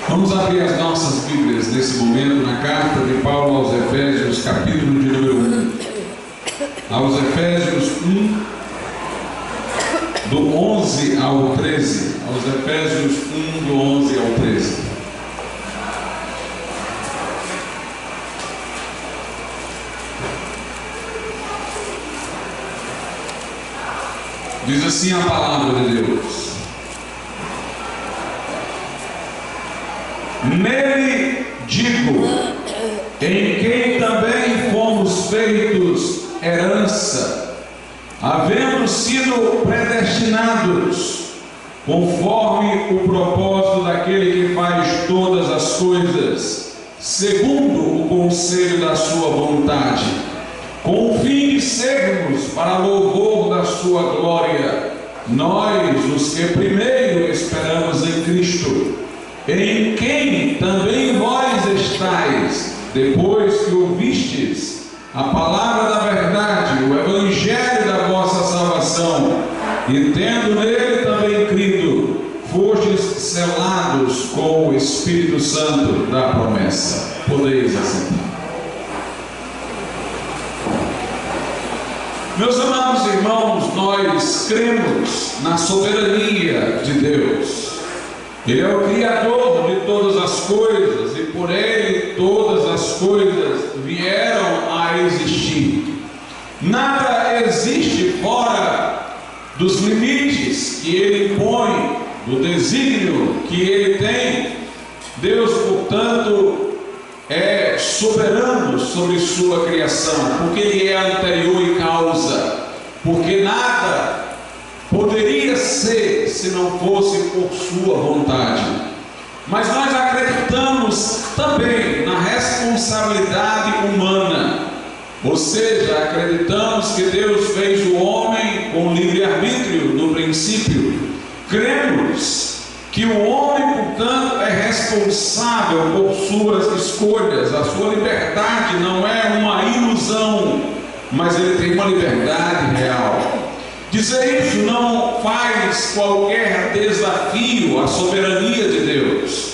Vamos abrir as nossas Bíblias nesse momento na carta de Paulo aos Efésios, capítulo de número 1. Aos Efésios 1, do 11 ao 13. Aos Efésios 1, do 11 ao 13. Diz assim a palavra de Deus: nele digo, em quem também fomos feitos herança, havendo sido predestinados, conforme o propósito daquele que faz todas as coisas, segundo o conselho da sua vontade, com o fim de sermos para louvor da sua glória, nós, os que primeiro esperamos em Cristo, em quem também vós estáis, depois que ouvistes a palavra da verdade, o evangelho da vossa salvação, e tendo nele também crido, fostes selados com o Espírito Santo da promessa. Podeis assentar. Meus amados irmãos, nós cremos na soberania de Deus. Ele é o Criador de todas as coisas, e por Ele todas as coisas vieram a existir. Nada existe fora dos limites que Ele impõe, do desígnio que Ele tem. Deus, portanto, é soberano sobre sua criação, porque Ele é anterior e causa, porque nada poderia ser se não fosse por sua vontade. Mas nós acreditamos também na responsabilidade humana, ou seja, acreditamos que Deus fez o homem com livre-arbítrio no princípio. Cremos que o homem, portanto, é responsável por suas escolhas. A sua liberdade não é uma ilusão, mas ele tem uma liberdade real. Dizer isso não faz qualquer desafio à soberania de Deus,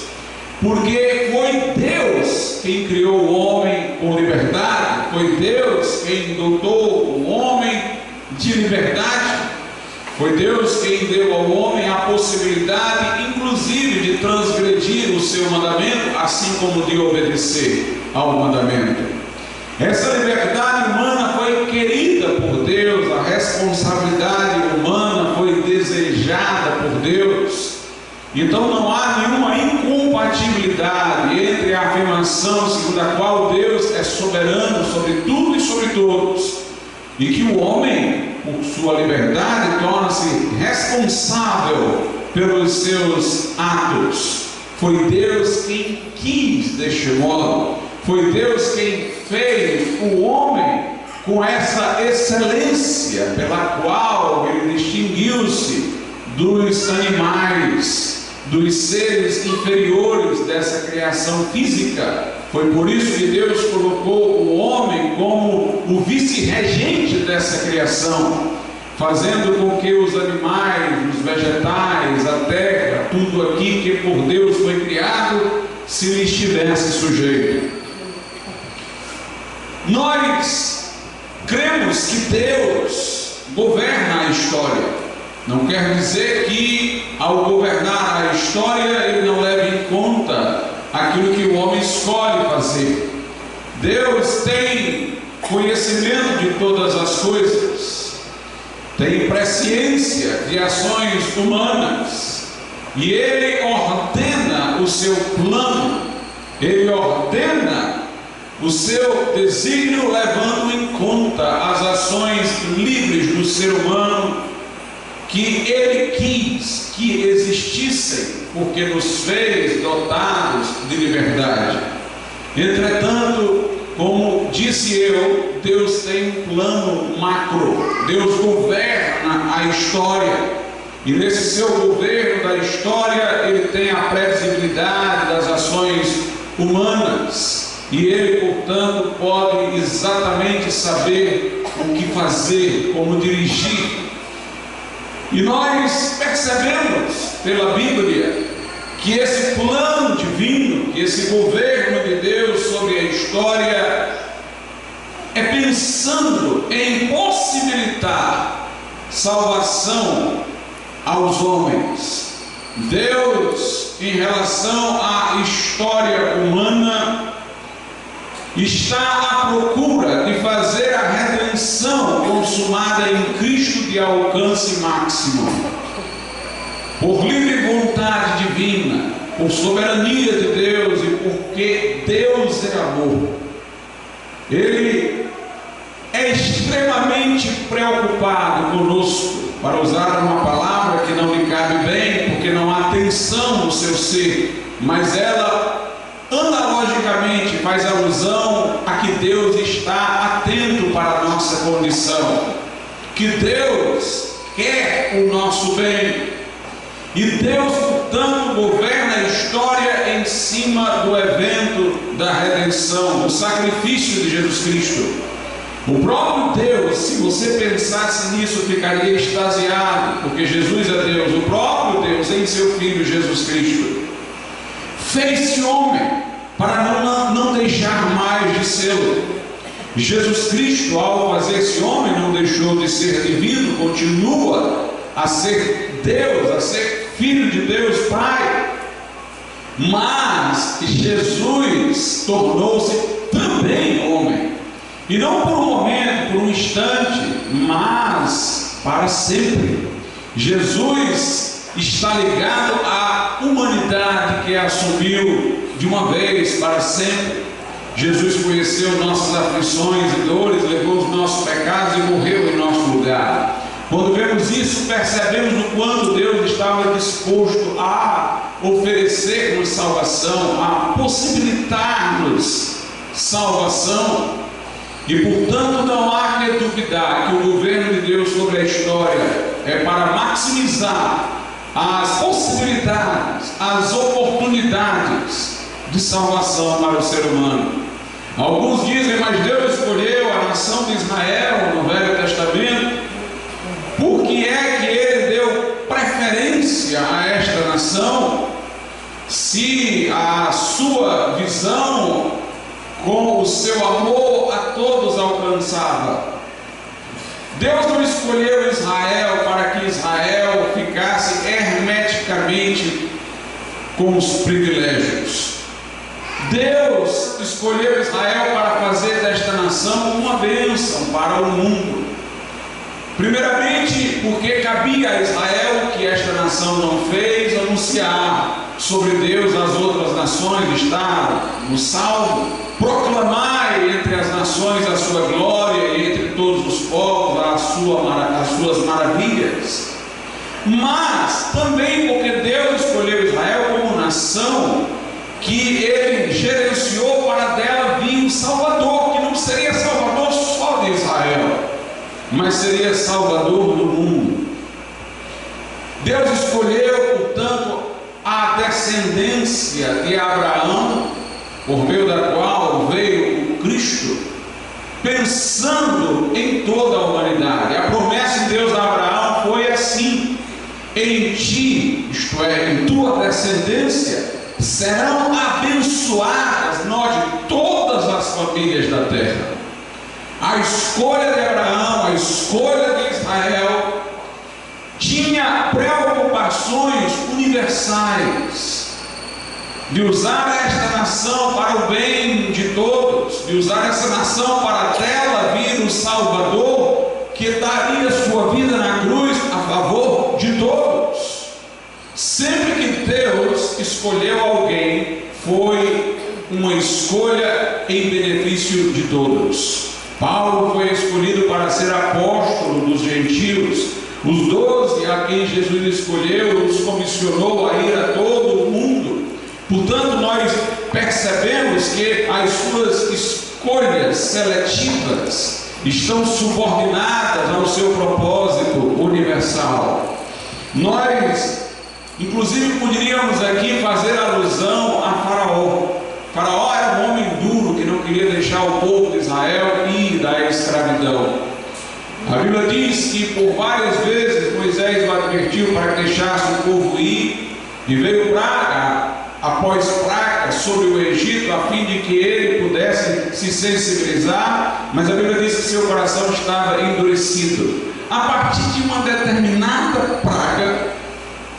porque foi Deus quem criou o homem com liberdade, foi Deus quem dotou o homem de liberdade, foi Deus quem deu ao homem a possibilidade, inclusive, de transgredir o seu mandamento, assim como de obedecer ao mandamento. Essa liberdade humana foi querida por Deus, a responsabilidade humana foi desejada por Deus. Então não há nenhuma incompatibilidade entre a afirmação segundo a qual Deus é soberano sobre tudo e sobre todos, e que o homem, por sua liberdade, torna-se responsável pelos seus atos. Foi Deus quem quis deste modo. Foi Deus quem fez o homem com essa excelência pela qual ele distinguiu-se dos animais, dos seres inferiores dessa criação física. Foi por isso que Deus colocou o homem como o vice-regente dessa criação, fazendo com que os animais, os vegetais, a terra, tudo aqui que por Deus foi criado, se lhe estivesse sujeito. Nós cremos que Deus governa a história. Não quer dizer que, ao governar a história, Ele não leve em conta aquilo que o homem escolhe fazer. Deus tem conhecimento de todas as coisas, tem presciência de ações humanas, e Ele ordena o seu plano, Ele ordena o seu desígnio, levando em conta as ações livres do ser humano, que Ele quis que existissem, porque nos fez dotados de liberdade. Entretanto, como disse eu, Deus tem um plano macro. Deus governa a história, e nesse seu governo da história Ele tem a previsibilidade das ações humanas, e Ele, portanto, pode exatamente saber o que fazer, como dirigir. E nós percebemos pela Bíblia que que esse plano divino, que esse governo de Deus sobre a história é pensando em possibilitar salvação aos homens. Deus, em relação à história humana, está à procura de fazer a redenção consumada em Cristo de alcance máximo. Por livre vontade divina, por soberania de Deus e porque Deus é amor, Ele é extremamente preocupado conosco, para usar uma palavra que não lhe cabe bem, porque não há tensão no seu ser, mas ela analogicamente faz alusão a que Deus está atento para a nossa condição, que Deus quer o nosso bem. E Deus, portanto, governa a história em cima do evento da redenção, do sacrifício de Jesus Cristo. O próprio Deus, se você pensasse nisso, ficaria extasiado, porque Jesus é Deus. O próprio Deus, em seu Filho Jesus Cristo, fez-se homem para não deixar mais de ser. Jesus Cristo, ao fazer-se homem, não deixou de ser divino, continua a ser Deus, a ser Filho de Deus, Pai. Mas Jesus tornou-se também homem, e não por um momento, por um instante, mas para sempre. Jesus está ligado à humanidade que assumiu de uma vez para sempre. Jesus conheceu nossas aflições e dores, levou os nossos pecados e morreu em nosso lugar. Quando vemos isso, percebemos o quanto Deus estava disposto a oferecer-nos salvação, a possibilitar-nos salvação. E portanto não há que duvidar que o governo de Deus sobre a história é para maximizar as possibilidades, as oportunidades de salvação para o ser humano. Alguns dizem, mas Deus escolheu a nação de Israel no Velho Testamento. Por que é que Ele deu preferência a esta nação, se a sua visão com o seu amor a todos alcançava? Deus não escolheu Israel para que Israel ficasse hermeticamente com os privilégios. Deus escolheu Israel para fazer desta nação uma bênção para o mundo. Primeiramente, porque cabia a Israel, que esta nação não fez, anunciar sobre Deus às outras nações, estar no Salmo, proclamar entre as nações a sua glória e entre todos os povos as suas maravilhas. Mas também porque Deus escolheu Israel como nação, que Ele gerenciou para dela vir um Salvador, que não seria Salvador só de Israel, mas seria Salvador do mundo. Deus escolheu, portanto, a descendência de Abraão, por meio da qual veio o Cristo, pensando em toda a humanidade. A promessa de Deus a Abraão foi assim: em ti, isto é, em tua descendência, serão abençoadas, note, todas as famílias da terra. A escolha de Abraão, a escolha de Israel, tinha preocupações universais, de usar esta nação para o bem de todos, de usar essa nação para dela vir o Salvador, que daria sua vida na cruz a favor de todos. Sempre que Deus escolheu alguém, foi uma escolha em benefício de todos. Paulo foi escolhido para ser apóstolo dos gentios. Os 12 a quem Jesus escolheu, os comissionou a ir a todo o mundo. Portanto, nós percebemos que as suas escolhas seletivas estão subordinadas ao seu propósito universal. Nós, inclusive, poderíamos aqui fazer alusão a Faraó. Faraó era um homem duro que não queria deixar o povo de Israel ir da escravidão. A Bíblia diz que por várias vezes Moisés o advertiu para que deixasse o povo ir, e veio praga após pragas sobre o Egito, a fim de que ele pudesse se sensibilizar, mas a Bíblia diz que seu coração estava endurecido. A partir de uma determinada praga,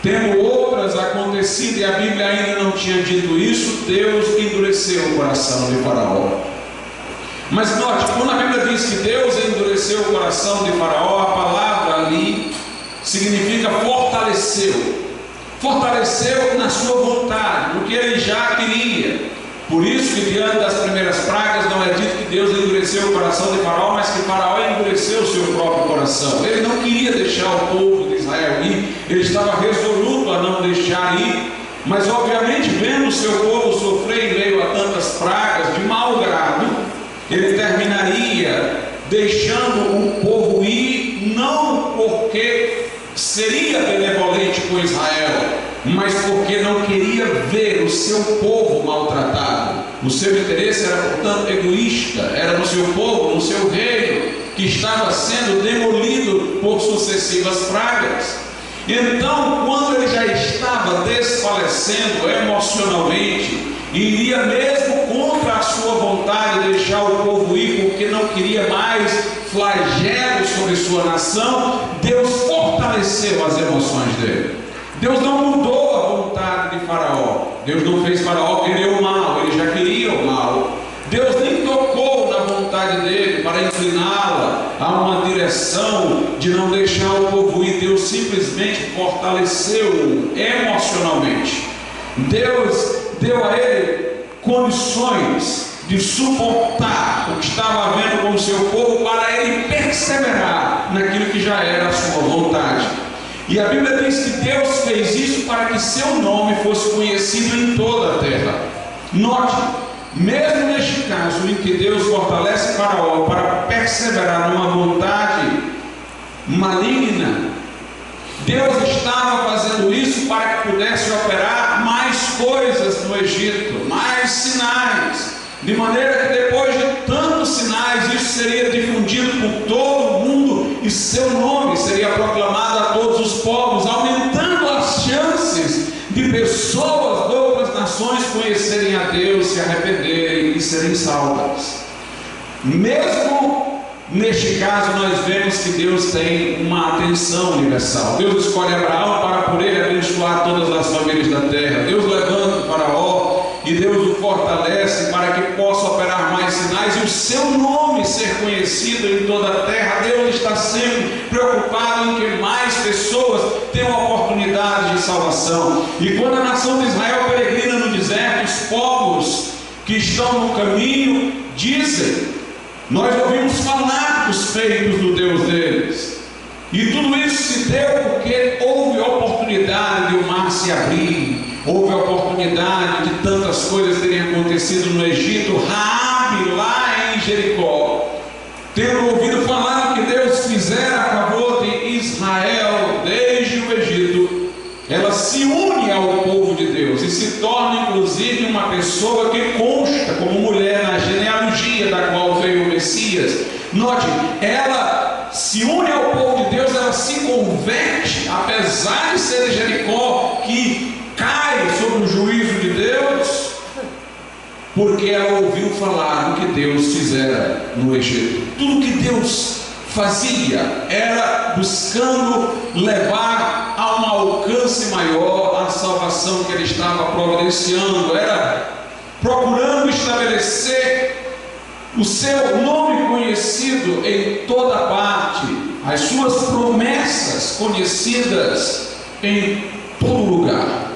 tendo outras acontecido, e a Bíblia ainda não tinha dito isso, Deus endureceu o coração de Faraó. Mas note, quando a Bíblia diz que Deus endureceu o coração de Faraó, a palavra ali significa fortaleceu. Fortaleceu na sua vontade, no que ele já queria. Por isso que diante das primeiras pragas não é dito que Deus endureceu o coração de Faraó, mas que Faraó endureceu o seu próprio coração. Ele não queria deixar o povo de Israel ir, ele estava resoluto a não deixar ir, mas obviamente vendo o seu povo sofrer em meio a tantas pragas de mau grado, ele terminaria deixando o povo ir, não porque seria benevolente com Israel, mas porque não queria ver o seu povo maltratado. O seu interesse era, portanto, egoísta, era no seu povo, no seu reino, que estava sendo demolido por sucessivas pragas. Então, quando ele já estava desfalecendo emocionalmente, iria mesmo contra a sua vontade deixar o povo ir, porque não queria mais flagelos sobre sua nação, Deus fortaleceu as emoções dele. Deus não mudou a vontade de Faraó. Deus não fez Faraó querer o mal, ele já queria o mal. Deus nem tocou na vontade dele para incliná-la a uma direção de não deixar o povo ir. Deus simplesmente fortaleceu-o emocionalmente. Deus deu a ele condições de suportar o que estava havendo com o seu povo, para ele perseverar naquilo que já era a sua vontade. E a Bíblia diz que Deus fez isso para que seu nome fosse conhecido em toda a terra. Note, mesmo neste caso em que Deus fortalece Faraó para perseverar numa vontade maligna, Deus estava fazendo isso para que pudesse operar mais coisas no Egito, mais sinais, de maneira que depois de tantos sinais, isso seria difundido por todo o mundo e seu nome seria proclamado a todos os povos, aumentando as chances de pessoas de outras nações conhecerem a Deus, se arrependerem e serem salvas. Mesmo neste caso, nós vemos que Deus tem uma atenção universal. Deus escolhe Abraão para por ele abençoar todas as famílias da terra. Deus levanta o Faraó e Deus o fortalece para que possa operar mais sinais e o seu nome ser conhecido em toda a terra. Deus está sempre preocupado em que mais pessoas tenham a oportunidade de salvação. E quando a nação de Israel peregrina no deserto, os povos que estão no caminho dizem: nós ouvimos falar dos feitos do Deus deles. E tudo isso se deu porque houve oportunidade de o mar se abrir, houve oportunidade de tantas coisas terem acontecido no Egito. Raabe, lá em Jericó, tendo ouvido falar do que Deus fizera a favor de Israel desde o Egito, ela se une ao povo de Deus e se torna inclusive uma pessoa que consta como mulher na genealogia da qual veio o Messias. Note, ela se une ao povo de Deus, ela se converte, apesar de ser de Jericó, que cai sob o juízo de Deus, porque ela ouviu falar do que Deus fizera no Egito. Tudo que Deus fazia era buscando levar a um alcance maior a salvação que ele estava providenciando, era procurando estabelecer o seu nome conhecido em toda parte, as suas promessas conhecidas em todo lugar.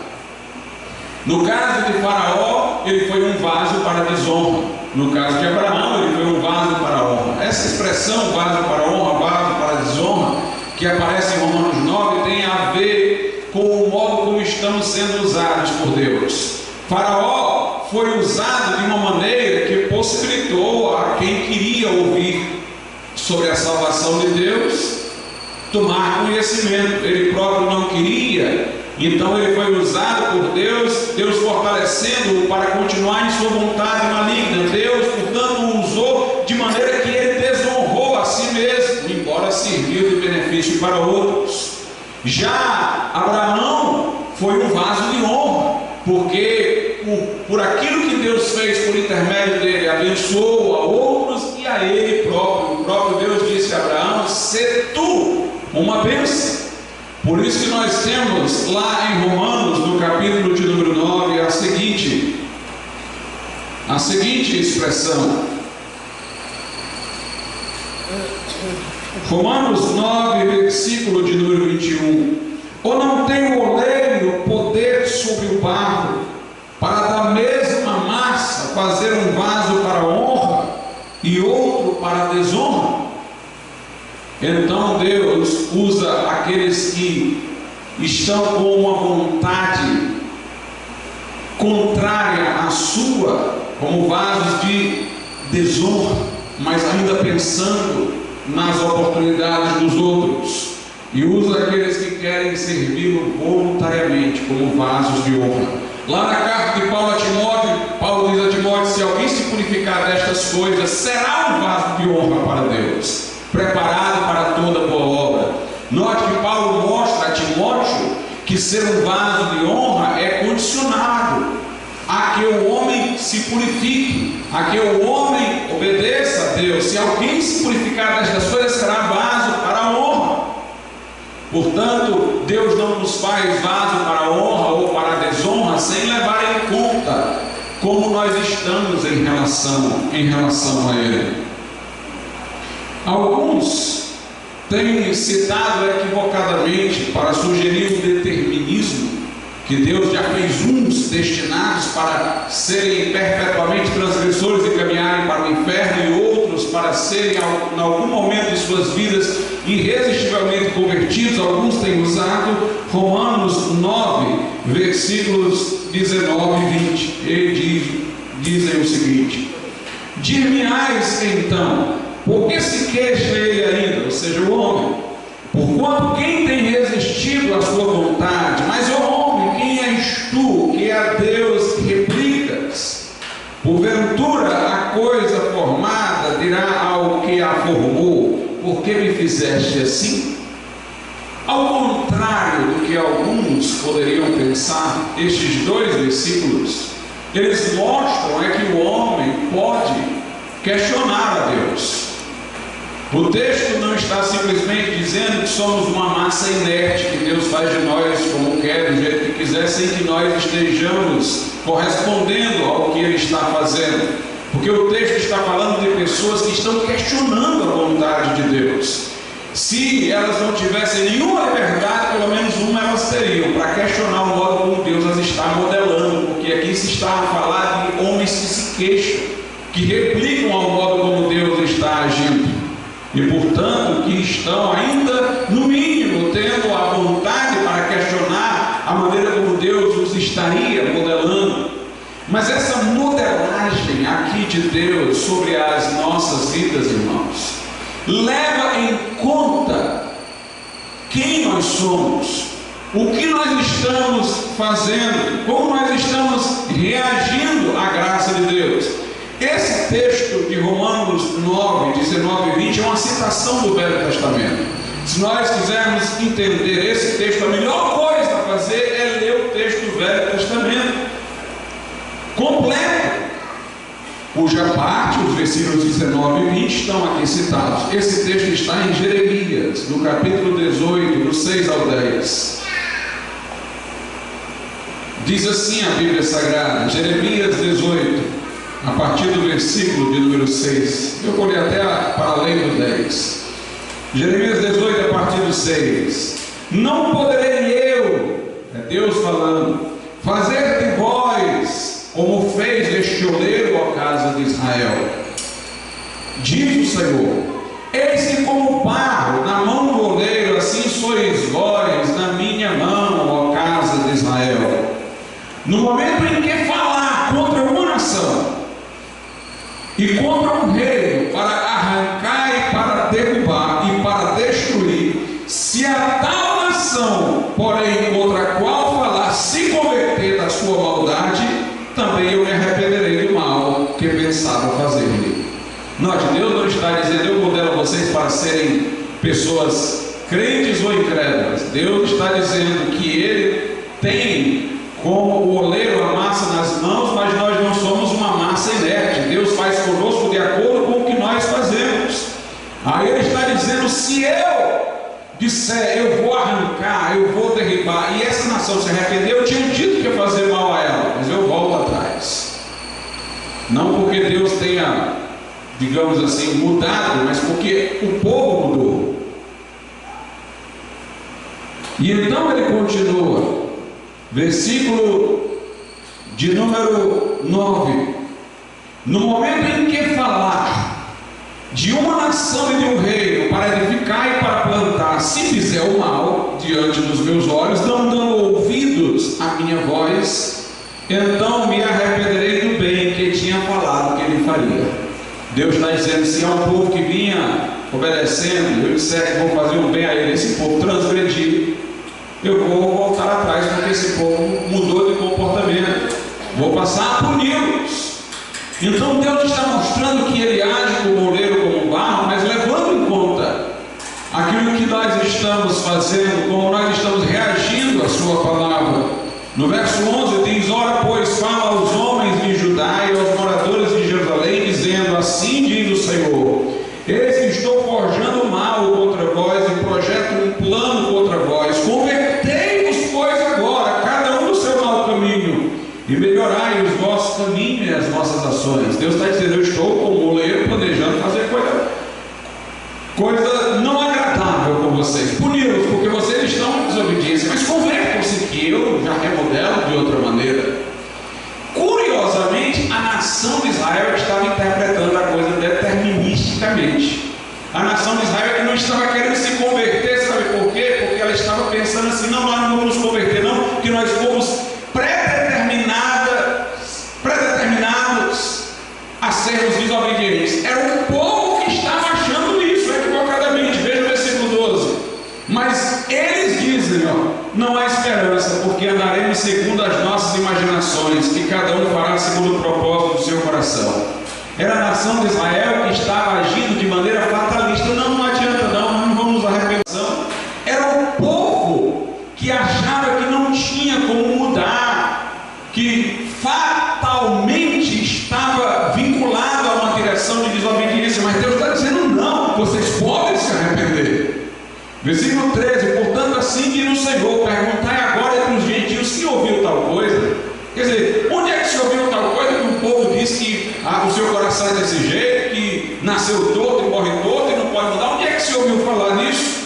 No caso de Faraó, ele foi um vaso para a desonra. No caso de Abraão, ele foi um vaso para a honra. Essa expressão, vaso para a honra, vaso para a desonra, que aparece em Romanos 9, tem a ver com o modo como estamos sendo usados por Deus. Faraó foi usado de uma maneira que possibilitou a quem queria ouvir sobre a salvação de Deus tomar conhecimento. Ele próprio não queria, então ele foi usado por Deus, Deus fortalecendo-o para continuar em sua vontade maligna. Deus, portanto, o usou de maneira que ele desonrou a si mesmo, embora serviu de benefício para outros. Já Abraão foi um vaso de honra, porque por aquilo que Deus fez por intermédio dele, abençoou a outros e a ele próprio. O próprio Deus disse a Abraão: sê tu uma bênção. Por isso que nós temos lá em Romanos, no capítulo de número 9, a seguinte expressão. Romanos 9, versículo de número 21. Ou não tem o oleiro poder sobre o barro, para da mesma massa fazer um vaso para a honra e outro para a desonra? Então Deus usa aqueles que estão com uma vontade contrária à sua, como vasos de desonra, mas ainda pensando nas oportunidades dos outros, e usa aqueles que querem servi-lo voluntariamente como vasos de honra. Lá na carta de Paulo a Timóteo, Paulo diz a Timóteo: se alguém se purificar destas coisas, será um vaso de honra para Deus, preparado para toda boa obra. Note que Paulo mostra a Timóteo que ser um vaso de honra é condicionado a que o homem se purifique, a que o homem obedeça a Deus. Se alguém se purificar destas coisas, será vaso para a honra. Portanto, Deus não nos faz vaso para a honra ou para a desonra sem levar em conta como nós estamos em relação a Ele. Alguns têm citado equivocadamente para sugerir um determinismo, que Deus já fez uns destinados para serem perpetuamente transgressores e caminharem para o inferno, e outros para serem, em algum momento de suas vidas, irresistivelmente convertidos. Alguns têm usado Romanos 9, versículos 19 e 20. Eles dizem o seguinte: dir-me-ás então, por que se queixa ele ainda, ou seja, o homem? Porquanto quem tem resistido à sua vontade? Mas, ó homem, quem és tu, que a Deus replicas? Porventura a coisa formada dirá ao que a formou: por que me fizeste assim? Ao contrário do que alguns poderiam pensar, estes dois versículos, eles mostram que o homem pode questionar a Deus. O texto não está simplesmente dizendo que somos uma massa inerte, que Deus faz de nós como quer, do jeito que quiser, sem que nós estejamos correspondendo ao que Ele está fazendo. Porque o texto está falando de pessoas que estão questionando a vontade de Deus. Se elas não tivessem nenhuma liberdade, pelo menos uma elas teriam, para questionar o modo como Deus as está modelando. Porque aqui se está a falar de homens que se queixam, que replicam ao modo como Deus está agindo. E, portanto, que estão ainda, no mínimo, tendo a vontade para questionar a maneira como Deus os estaria modelando. Mas essa modelagem aqui de Deus sobre as nossas vidas, irmãos, leva em conta quem nós somos, o que nós estamos fazendo, como nós estamos reagindo à graça de Deus. Esse texto de Romanos 9, 19 e 20 é uma citação do Velho Testamento. Se nós quisermos entender esse texto, a melhor coisa a fazer é ler o texto do Velho Testamento completo, cuja parte, os versículos 19 e 20 estão aqui citados. Esse texto está em Jeremias, no capítulo 18, do 6 ao 10. Diz assim a Bíblia Sagrada, Jeremias 18, a partir do versículo de número 6, eu vou ler até para além do 10. Jeremias 18, a partir do 6. Não poderei eu, é Deus falando, fazer de vós como fez este oleiro, ó casa de Israel. Diz o Senhor: eis que como barro na mão do oleiro, assim sois vós na minha mão, ó casa de Israel. No momento em que falar contra uma nação e contra um reino, para arrancar e para derrubar e para destruir, se a tal nação, porém, contra a qual falar, se converter da sua maldade, também eu me arrependerei do mal que pensava fazer-lhe. Note, Deus não está dizendo: eu modelo vocês para serem pessoas crentes ou incrédulas. Deus está dizendo que Ele tem como o oleiro amassa mãos, mas nós não somos uma massa inerte. Deus faz conosco de acordo com o que nós fazemos. Aí ele está dizendo: se eu disser, eu vou arrancar, eu vou derribar, e essa nação se arrependeu, eu tinha dito que ia fazer mal a ela, mas eu volto atrás. Não porque Deus tenha, digamos assim, mudado, mas porque o povo mudou. E então ele continua, versículo de número 9: no momento em que falar de uma nação e de um reino para edificar e para plantar, se fizer o mal diante dos meus olhos, não dando ouvidos à minha voz, então me arrependerei do bem que tinha falado que ele faria. Deus está dizendo: se há um povo que vinha obedecendo, eu disser que vou fazer um bem a ele, esse povo transgredir, eu vou voltar atrás, porque esse povo mudou de comportamento, vou passar a puni-los. Então Deus está mostrando que ele age como oleiro, como barro, mas levando em conta aquilo que nós estamos fazendo, como nós estamos reagindo à sua palavra. No verso 11 diz: ora, pois, fala aos homens de Judá e aos moradores de Jerusalém, dizendo: assim diz o Senhor, eis que estou forjando mal contra vós e projeto um plano contra vós. Convertei-vos, pois, agora, cada um no seu mau caminho, e melhorai os vossos caminhos e as vossas ações. Deus está dizendo: eu estou como oleiro planejando fazer coisa não agradável com vocês, puni-los, porque vocês estão em desobediência, mas convertam-se que eu já remodelo de outra maneira. Curiosamente, a nação de Israel estava interpretando a coisa deterministicamente. A nação de Israel não estava querendo se converter, sabe por quê? Porque ela estava pensando assim: não, nós não vamos nos converter não, porque nós fomos predeterminados a sermos desobedientes. Era o povo que estava achando isso equivocadamente. Veja o versículo 12: mas eles dizem, não há esperança, porque andaremos segundo as nossas imaginações, que cada um fará segundo o propósito do seu coração. Era a nação de Israel que estava agindo de maneira fatalista. Não adianta não, nós não vamos nos arrepender. Era o povo que achava que não tinha como mudar, que fatalmente estava vinculado a uma direção de desobediência. Mas Deus está dizendo: não, vocês podem se arrepender. Versículo 13: portanto, assim diz o Senhor, perguntai agora entre os gentios se ouviu tal coisa. Quer dizer, onde é que se ouviu tal coisa que o povo diz que o seu coração é desse jeito, que nasceu torto e morre torto e não pode mudar? Onde é que se ouviu falar nisso?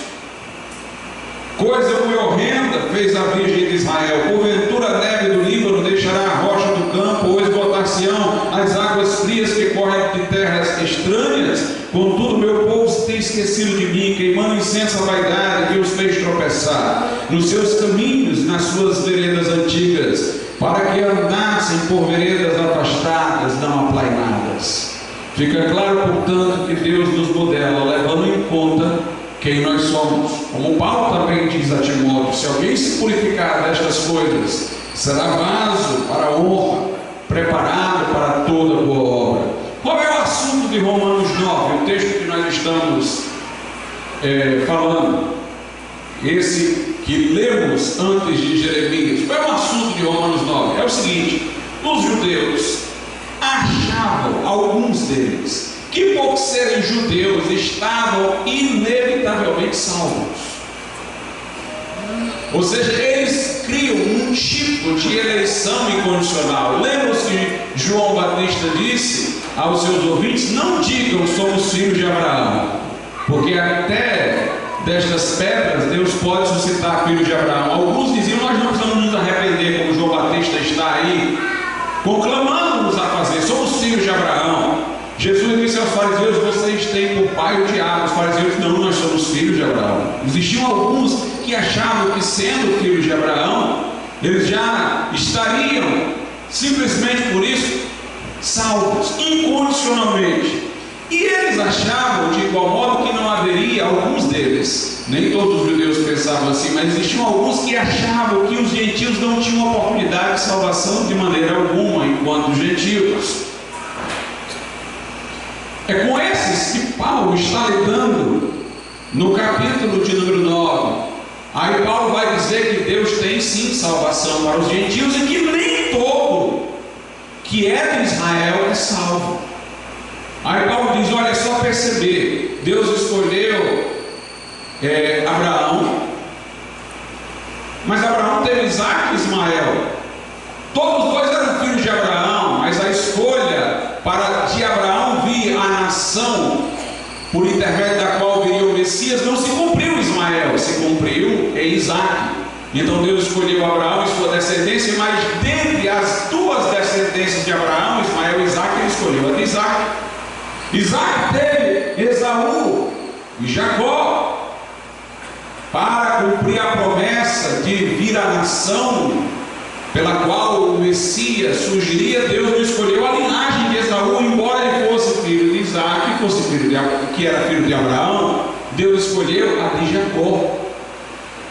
Coisa muito horrenda fez a Virgem de Israel. Porventura a neve do Líbano deixará a rocha do campo, ou esgotar-se-ão as águas frias que correm de terras estranhas? Contudo, meu povo se tem esquecido de mim, queimando incenso à vaidade que os fez tropeçar nos seus caminhos, nas suas veredas antigas, para que andassem por veredas afastadas, não aplainadas. Fica claro, portanto, que Deus nos modela, levando em conta quem nós somos. Como Paulo também diz a Timóteo: se alguém se purificar destas coisas, será vaso para a honra, preparado para toda boa obra. Qual é o assunto de Romanos 9? O texto que nós estamos falando, esse que lemos antes de Jeremias. Qual é o assunto de Romanos 9? É o seguinte: os judeus achavam, alguns deles, que por serem judeus estavam inevitavelmente salvos. Ou seja, eles criam um tipo de eleição incondicional. Lembra-se que João Batista disse aos seus ouvintes: não digam somos filhos de Abraão, porque até destas pedras Deus pode suscitar filhos de Abraão. Alguns diziam: nós não precisamos nos arrepender, como João Batista está aí conclamando-nos a fazer, somos filhos de Abraão. Jesus disse aos fariseus: vocês têm por pai o diabo. Os fariseus: não, nós somos filhos de Abraão. Existiam alguns que achavam que, sendo filhos de Abraão, eles já estariam simplesmente por isso salvos incondicionalmente. E eles achavam de igual modo que não haveria, alguns deles, nem todos os judeus pensavam assim, mas existiam alguns que achavam que os gentios não tinham oportunidade de salvação de maneira alguma enquanto gentios. É com esses que Paulo está lidando no capítulo de número 9. Aí Paulo vai dizer que Deus tem sim salvação para os gentios e que nem todo que é de Israel é salvo. Aí Paulo diz: olha, é só perceber, Deus escolheu Abraão, mas Abraão teve Isaac e Ismael. Todos os dois eram filhos de Abraão, mas a escolha para de Abraão vir a nação por intermédio da qual viria o Messias não se cumpriu em Ismael, se cumpriu em Isaac. Então Deus escolheu Abraão e sua descendência, mas dentre as duas descendências de Abraão, Ismael e Isaac, ele escolheu a de Isaac. Isaac teve Esaú e Jacó para cumprir a promessa de vir a nação pela qual o Messias surgiria. Deus não escolheu a linhagem de Esaú, embora ele fosse filho de Isaac, que era filho de Abraão. Deus escolheu a de Jacó.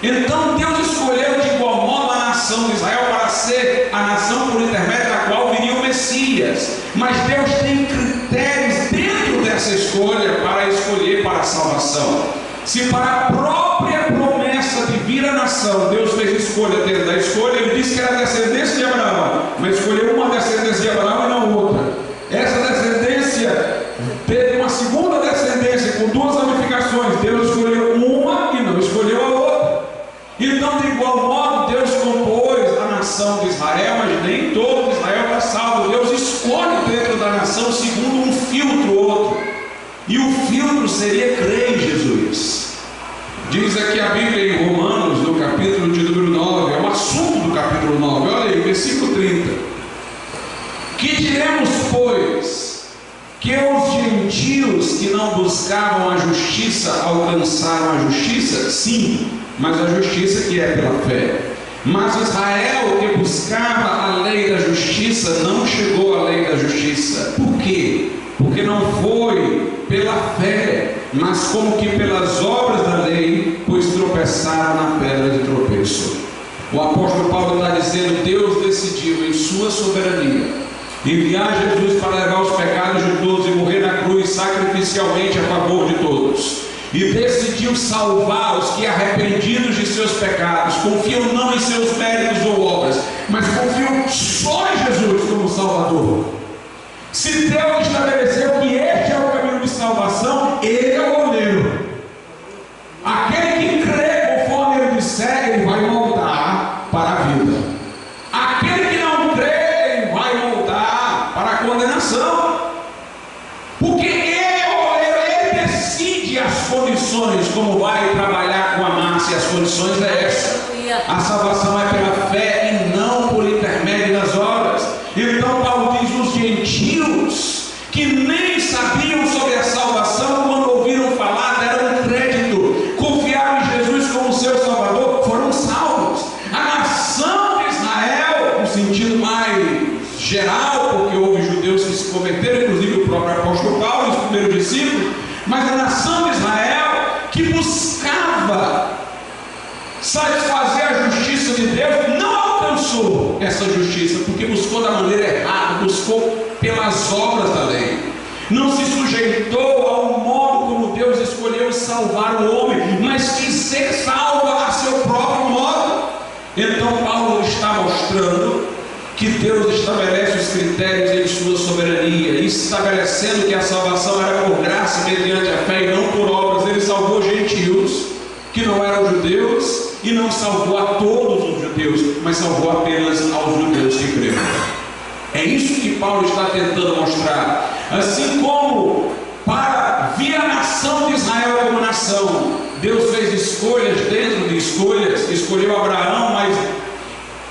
Então Deus escolheu de igual modo a nação de Israel para ser a nação por intermédio da qual viria o Messias. Mas Deus tem critérios dentro dessa escolha para escolher para a salvação. Se para a própria promessa de vir a nação Deus fez escolha dentro da escolha, ele disse que era a descendência de Abraão, mas escolheu uma descendência de Abraão e não outra. Essa descendência teve uma segunda descendência com duas ramificações. Deus escolheu uma e não escolheu a outra. Então, de igual modo, Deus compôs a nação de Israel, mas nem todo Israel está salvo. Deus escolhe dentro da nação segundo um filtro ou outro. E o filtro seria crer em Jesus. Diz aqui a Bíblia em Romanos, no capítulo de número 9, é o assunto do capítulo 9, olha aí, versículo 30. Que diremos, pois, que os gentios que não buscavam a justiça alcançaram a justiça? Sim, mas a justiça que é pela fé. Mas Israel, que buscava a lei da justiça, não chegou à lei da justiça. Por quê? Porque não foi pela fé, mas como que pelas obras da lei, pois tropeçaram na pedra de tropeço. O apóstolo Paulo está dizendo: Deus decidiu em sua soberania enviar Jesus para levar os pecados de todos e morrer na cruz sacrificialmente a favor de todos. E decidiu salvar os que, arrependidos de seus pecados, confiam não em seus méritos ou obras, mas confiam só em Jesus como Salvador. Se Deus estabeleceu que este é o caminho de salvação, Ele é o goleiro. Aquele que crê conforme Ele disser, Ele vai moldar para a vida. Aquele que não crê, Ele vai moldar para a condenação. Porque Ele é o goleiro, Ele decide as condições, como vai trabalhar com a massa, e as condições é essa. A salvação é pela fé e não por intermédio das obras. Então Paulo diz: os gentios que nem sabiam sobre a salvação, quando ouviram falar, deram crédito, confiaram em Jesus como seu Salvador, foram salvos. A nação de Israel, no sentido mais geral, porque houve judeus que se converteram, inclusive o próprio apóstolo Paulo, os primeiros discípulos, mas a nação de Israel que buscava satisfazer a justiça de Deus, não alcançou essa justiça, porque buscou da maneira errada, buscou pelas obras da lei, não se sujeitou ao modo como Deus escolheu salvar o homem, mas quis ser salvo a seu próprio modo. Então Paulo está mostrando que Deus estabelece os critérios em sua soberania, estabelecendo que a salvação era por graça mediante a fé e não por obras. Ele salvou gentios que não eram judeus, e não salvou a todos os judeus, mas salvou apenas aos judeus que creram. É isso que Paulo está tentando mostrar. Assim como para vir a nação de Israel como nação, Deus fez escolhas dentro de escolhas, escolheu Abraão, mas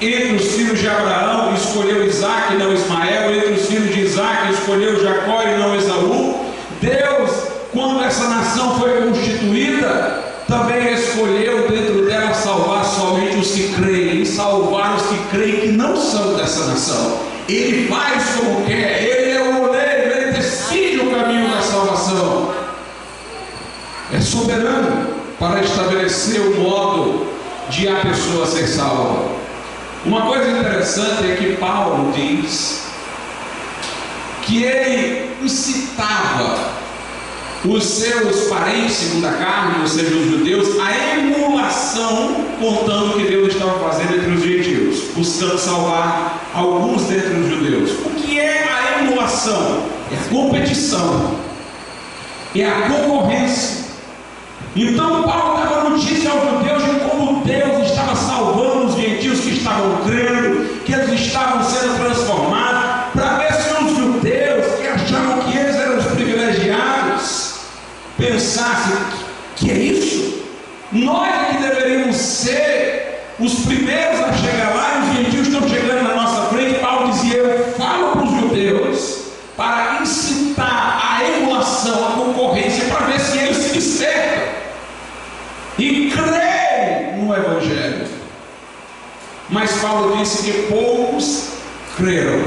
entre os filhos de Abraão escolheu Isaac e não Ismael, entre os filhos de Isaac escolheu Jacó e não Esaú. Deus, quando essa nação foi constituída, também escolheu dentro dela salvar somente os que creem, e salvar os que creem que não são dessa nação. Ele faz como quer, Ele é o goleiro, Ele decide o caminho da salvação. É soberano para estabelecer o modo de a pessoa ser salva. Uma coisa interessante é que Paulo diz que ele incitava os seus parentes segundo a carne, ou seja, os judeus, a emulação, contando o que Deus estava fazendo entre os gentios, buscando salvar alguns dentre os judeus. O que salvação é a competição, é a concorrência. Então Paulo dava notícia aos judeus de como Deus estava salvando os gentios que estavam crendo, que eles estavam sendo transformados, para ver se os judeus que achavam que eles eram os privilegiados pensassem: que é isso? Nós é que deveríamos ser os primeiros a chegar lá, e os gentios estão chegando na nossa frente. Paulo dizia: eu falo para os judeus para incitar a emulação, a concorrência, para ver se eles se despertam e creem no Evangelho. Mas Paulo disse que poucos creram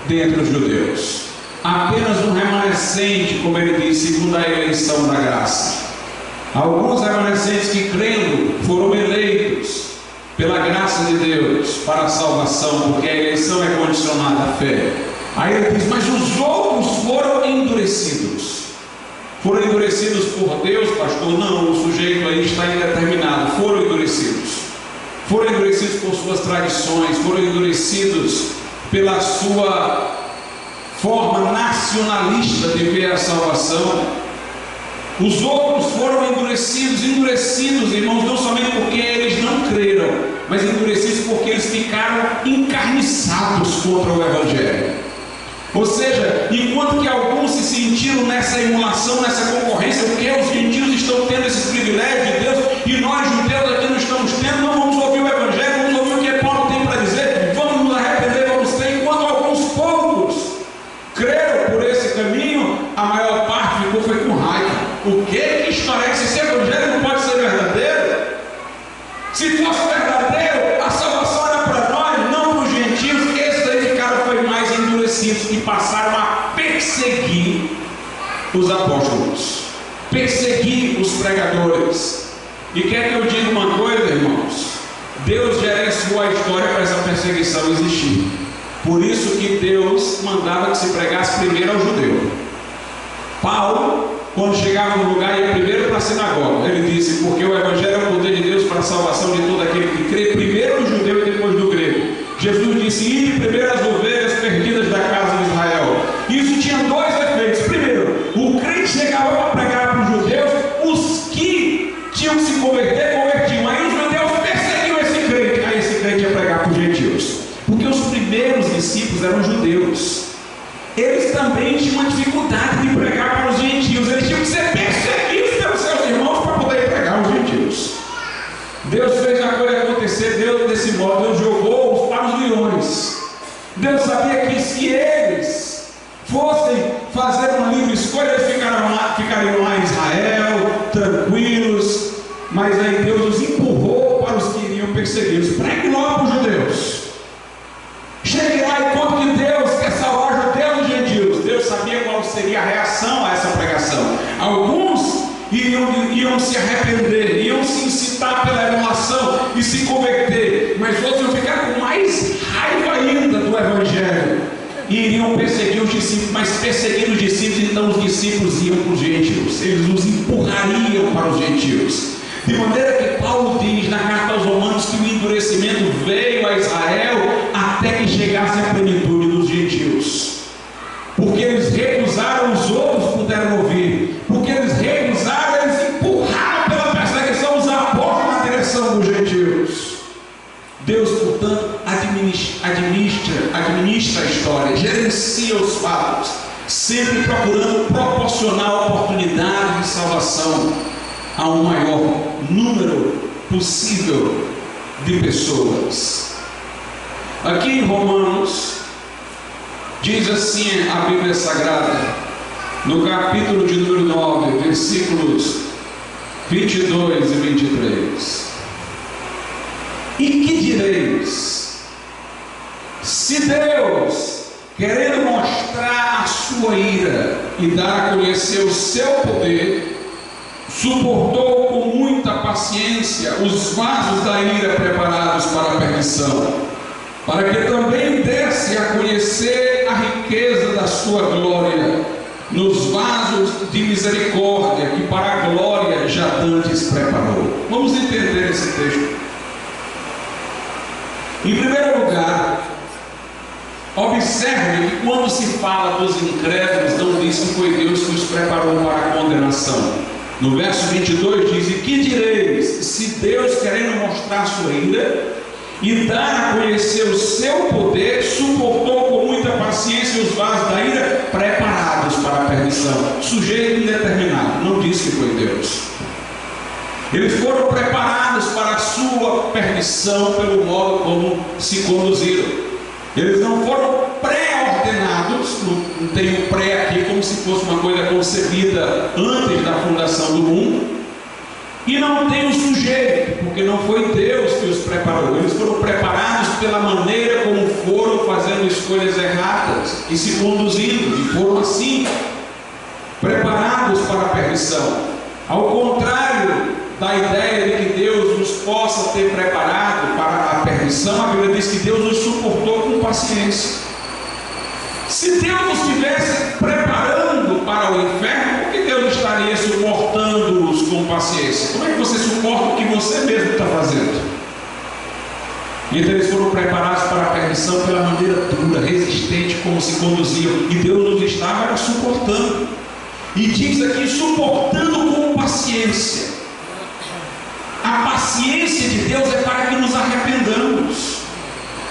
dentre os judeus, apenas um remanescente, como ele disse, segundo a eleição da graça. Alguns remanescentes que crendo foram eleitos pela graça de Deus para a salvação, porque a eleição é condicionada à fé. Aí ele diz: mas os outros foram endurecidos. Foram endurecidos por Deus, pastor? Não, o sujeito aí está indeterminado. Foram endurecidos. Foram endurecidos por suas tradições, foram endurecidos pela sua forma nacionalista de ver a salvação. Os outros foram endurecidos, irmãos, não somente porque eles não creram, mas endurecidos porque eles ficaram encarniçados contra o Evangelho. Ou seja, enquanto que alguns se sentiram nessa emulação, nessa concorrência, porque os gentios estão tendo esses privilégios de Deus e nós judeus aqui não estamos tendo, não vamos ouvir o Evangelho, vamos ouvir o que Paulo tem para dizer, vamos nos arrepender, vamos ter. Enquanto alguns poucos creram por esse caminho, a maior parte foi com raiva. O que? Que história é essa? Esse Evangelho não pode ser verdadeiro? Se fosse verdadeiro, a salvação era para nós, não para os gentios. Esses aí ficaram foi mais endurecidos e passaram a perseguir os apóstolos, perseguir os pregadores. E quer que eu diga uma coisa, irmãos? Deus gerenciou a história para essa perseguição existir. Por isso que Deus mandava que se pregasse primeiro ao judeu. Paulo, quando chegava no lugar, ia primeiro para a sinagoga. Ele disse: porque o Evangelho é o poder de Deus para a salvação de todo aquele que crê, primeiro do judeu e depois do grego. Jesus disse: ide primeiro as ovelhas perdidas da casa de Israel. Isso tinha dois efeitos. Primeiro, o crente chegava para pregar para os judeus, os que tinham que se converter, convertiam. Aí os judeus perseguiam esse crente, aí esse crente ia pregar para os gentios. Porque os primeiros discípulos eram judeus. Eles também tinham uma dificuldade de pregar para os gentios. Eles tinham que ser perseguidos pelos seus irmãos para poder pregar aos gentios. Deus fez a coisa acontecer, Deus desse modo, Deus jogou-os para os leões. Deus sabia que se eles fossem fazer uma livre escolha, eles ficariam lá em Israel, tranquilos. Mas aí Deus os empurrou para os que iriam persegui-los. Pregue logo para os judeus. Chegue lá e conte que Deus quer salvar judeus e gentios. Deus sabia qual seria a reação a essa pregação. Alguns iam se arrepender, iam se incitar pela emulação e se converter, mas outros iam ficar com mais raiva ainda do Evangelho e iriam perseguir os discípulos. Mas perseguindo os discípulos, então os discípulos iam para os gentios, eles os empurrariam para os gentios. De maneira que Paulo diz na carta aos Romanos que o endurecimento veio a Israel até que chegasse a plenitude dos gentios. Porque eles recusaram, os outros puderam ouvir. Porque eles recusaram, eles empurraram pela perseguição os apóstolos na direção dos gentios. Deus, portanto, administra a história, gerencia os fatos, sempre procurando proporcionar oportunidade de salvação a um maior número possível de pessoas. Aqui em Romanos diz assim a Bíblia Sagrada, no capítulo de número 9, versículos 22 e 23: e que direis? Se Deus, querendo mostrar a sua ira e dar a conhecer o seu poder, suportou com muita paciência os vasos da ira preparados para a perdição, para que também desse a conhecer a riqueza da sua glória nos vasos de misericórdia que para a glória já dantes preparou. Vamos entender esse texto. Em primeiro lugar, Observe que quando se fala dos incrédulos, não diz que foi Deus que os preparou para a condenação. No verso 22 diz: e que direis, se Deus, querendo mostrar sua ira e dar a conhecer o seu poder, suportou com muita paciência os vasos da ira preparados para a perdição? Sujeito indeterminado, não diz que foi Deus. Eles foram preparados para a sua perdição pelo modo como se conduziram. Eles não foram pré-ordenados, não tem o pré aqui como se fosse uma coisa concebida antes da fundação do mundo. E não tem o sujeito, porque não foi Deus que os preparou. Eles foram preparados pela maneira como foram fazendo escolhas erradas e se conduzindo, e foram assim preparados para a perdição. Ao contrário da ideia de que Deus nos possa ter preparado para a perdição, a Bíblia diz que Deus nos suportou com paciência. Se Deus nos estivesse preparando para o inferno, por que Deus estaria suportando-os com paciência? Como é que você suporta o que você mesmo está fazendo? Então eles foram preparados para a perdição pela maneira dura, resistente, como se conduziam, e Deus nos estava suportando. E diz aqui, suportando com paciência. A paciência de Deus é para que nos arrependamos.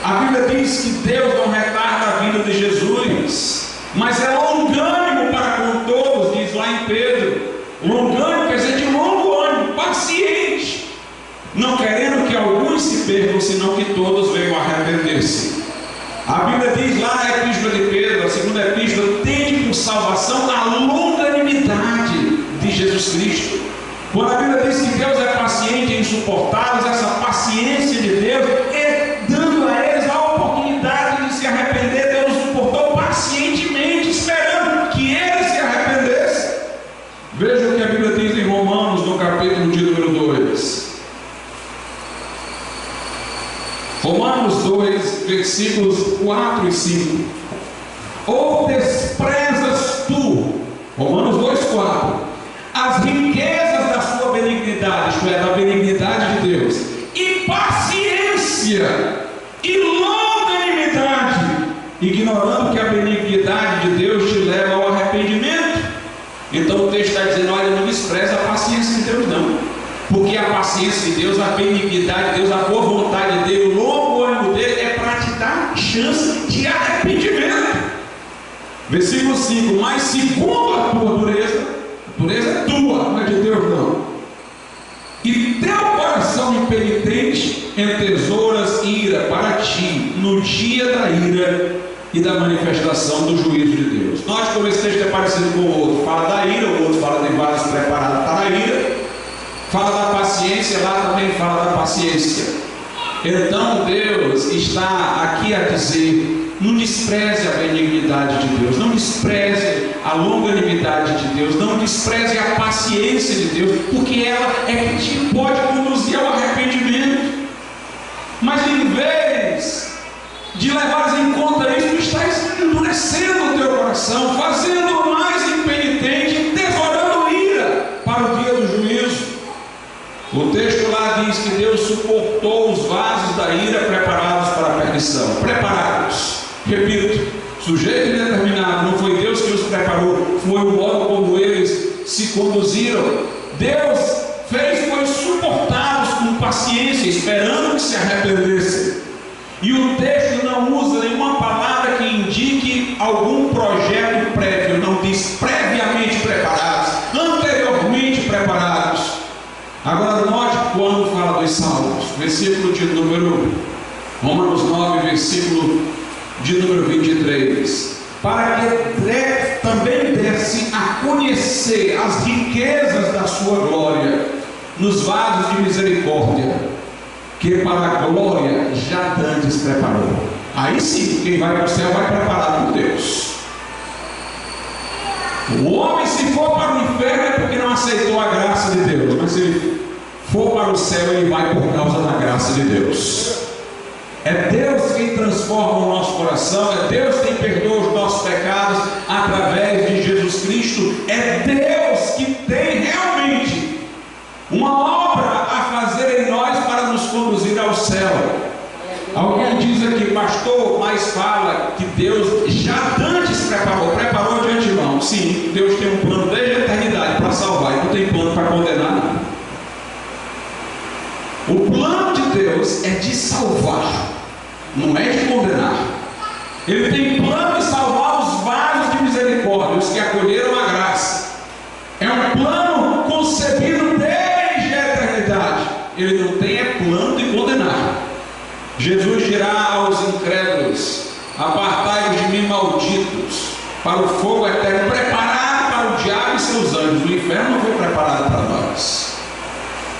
A Bíblia diz que Deus não retarda a vida de Jesus, mas é longânimo para com todos, diz lá em Pedro. Longânimo quer dizer de longo ânimo, paciente, não querendo que alguns se percam, senão que todos venham a arrepender-se. A Bíblia diz lá na Epístola de Pedro, a segunda epístola: tende por salvação a longanimidade de Jesus Cristo. Quando a Bíblia diz que Deus é paciente em suportá-los, essa paciência de Deus é dando a eles a oportunidade de se arrepender. Deus suportou pacientemente, esperando que eles se arrependessem. Veja o que a Bíblia diz em Romanos, no capítulo de número 2. Romanos 2, versículos 4 e 5. Ou desprezas tu, Romanos 2, 4, as riquezas da sua benignidade, isto é, da benignidade de Deus, e paciência e longanimidade, ignorando que a benignidade de Deus te leva ao arrependimento. Então o texto está dizendo: olha, não despreza a paciência de Deus não, porque a paciência de Deus, a benignidade de Deus, a boa vontade dele, o longo ânimo dele é para te dar chance de arrependimento. Versículo 5: mas segundo a tua dureza é tua, não é de Deus não, e teu coração impenitente entesouras ira para ti no dia da ira e da manifestação do juízo de Deus. Note como esse texto é parecido com o outro. Fala da ira, o outro fala de vasos preparados para a ira. Fala da paciência, lá também fala da paciência. Então Deus está aqui a dizer: não despreze a benignidade de Deus, não despreze a longanimidade de Deus, não despreze a paciência de Deus, porque ela é que te pode conduzir ao arrependimento. Mas em vez de levares em conta isso, tu estás endurecendo o teu coração, fazendo-o mais impenitente, tesourando ira para o dia do juízo. O texto lá diz que Deus suportou os vasos da ira preparados para a perdição. Preparados, repito, sujeito indeterminado, não foi Deus que os preparou, foi o modo como eles se conduziram. Deus fez foi suportá-los com paciência, esperando que se arrependessem. E o texto não usa nenhuma palavra que indique algum projeto prévio, não diz previamente preparados, anteriormente preparados. Agora note quando fala dos salmos, versículo de número Romanos 9, versículo de número 23, para que também desse a conhecer as riquezas da sua glória nos vasos de misericórdia, que para a glória já dantes preparou. Aí sim, quem vai para o céu vai preparado por Deus. O homem, se for para o inferno, é porque não aceitou a graça de Deus, mas se for para o céu, ele vai por causa da graça de Deus. É Deus quem transforma o nosso coração, é Deus quem perdoa os nossos pecados através de Jesus Cristo. É Deus que tem realmente uma obra a fazer em nós para nos conduzir ao céu. Alguém diz aqui: pastor, mas fala que Deus tem um plano desde a eternidade para salvar e não tem plano para condenar, não. O plano de Deus é de salvar, não é de condenar. Ele tem plano de salvar os vasos de misericórdia, os que acolheram a graça. É um plano concebido desde a eternidade. Ele não tem plano de condenar. Jesus dirá aos incrédulos: apartai-vos de mim, malditos, para o fogo eterno preparado para o diabo e seus anjos. O inferno não foi preparado para nós,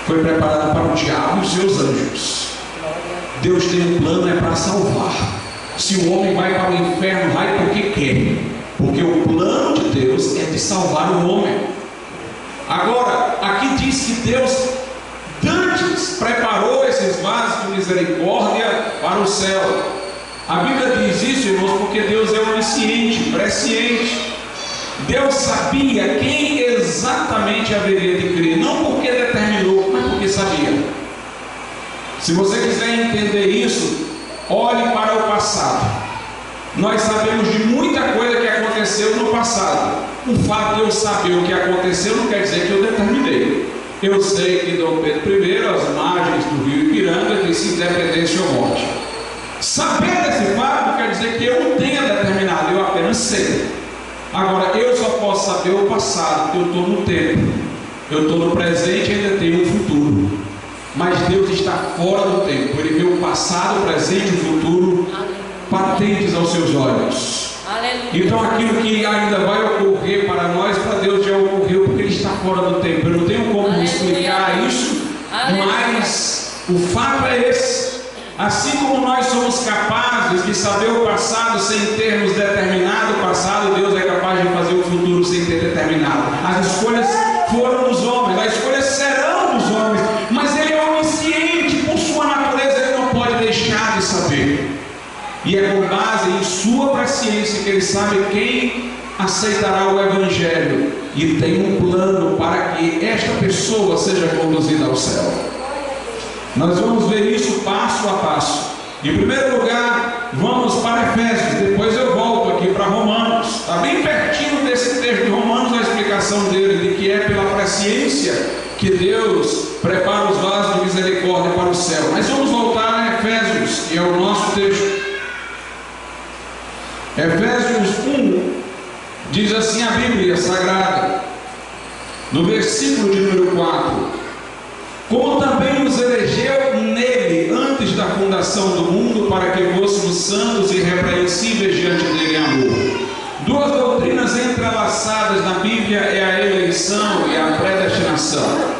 foi preparado para o diabo e seus anjos. Deus tem um plano, é para salvar. Se o homem vai para o inferno, vai porque quer, porque o plano de Deus é de salvar o homem. Agora, aqui diz que Deus antes preparou esses vasos de misericórdia para o céu. A Bíblia diz isso, irmãos, porque Deus é onisciente, presciente. Deus sabia quem exatamente haveria de crer, não porque determinou, mas porque sabia. Se você quiser entender isso, olhe para o passado. Nós sabemos de muita coisa que aconteceu no passado. O fato de eu saber o que aconteceu não quer dizer que eu determinei. Eu sei que Dom Pedro I, às margens do rio Ipiranga, disse independência ou morte. Saber desse fato não quer dizer que eu não tenha determinado, eu apenas sei. Agora, eu só posso saber o passado, porque eu estou no tempo. Eu estou no presente e ainda tenho um futuro. Mas Deus está fora do tempo. Ele vê o passado, o presente e o futuro patentes aos seus olhos. Então aquilo que ainda vai ocorrer para nós, para Deus já ocorreu, porque Ele está fora do tempo. Eu não tenho como explicar isso, mas o fato é esse. Assim como nós somos capazes de saber o passado sem termos determinado o passado, Deus é capaz de fazer o futuro sem ter determinado. As escolhas foram dos homens, as escolhas serão dos homens, mas Ele é onisciente, por sua natureza Ele não pode deixar de saber. E é com base em sua presciência que Ele sabe quem aceitará o Evangelho e tem um plano para que esta pessoa seja conduzida ao céu. Nós vamos ver isso passo a passo. Em primeiro lugar, vamos para Efésios, depois eu volto aqui para Romanos. Está bem pertinho desse texto de Romanos a explicação dele, de que é pela presciência que Deus prepara os vasos de misericórdia para o céu. Mas vamos voltar a Efésios, que é o nosso texto. Efésios 1, diz assim a Bíblia Sagrada, no versículo de número 4: como também nos elegeu nele antes da fundação do mundo, para que fôssemos santos e irrepreensíveis diante dele em amor. Duas doutrinas entrelaçadas na Bíblia é a eleição e a predestinação.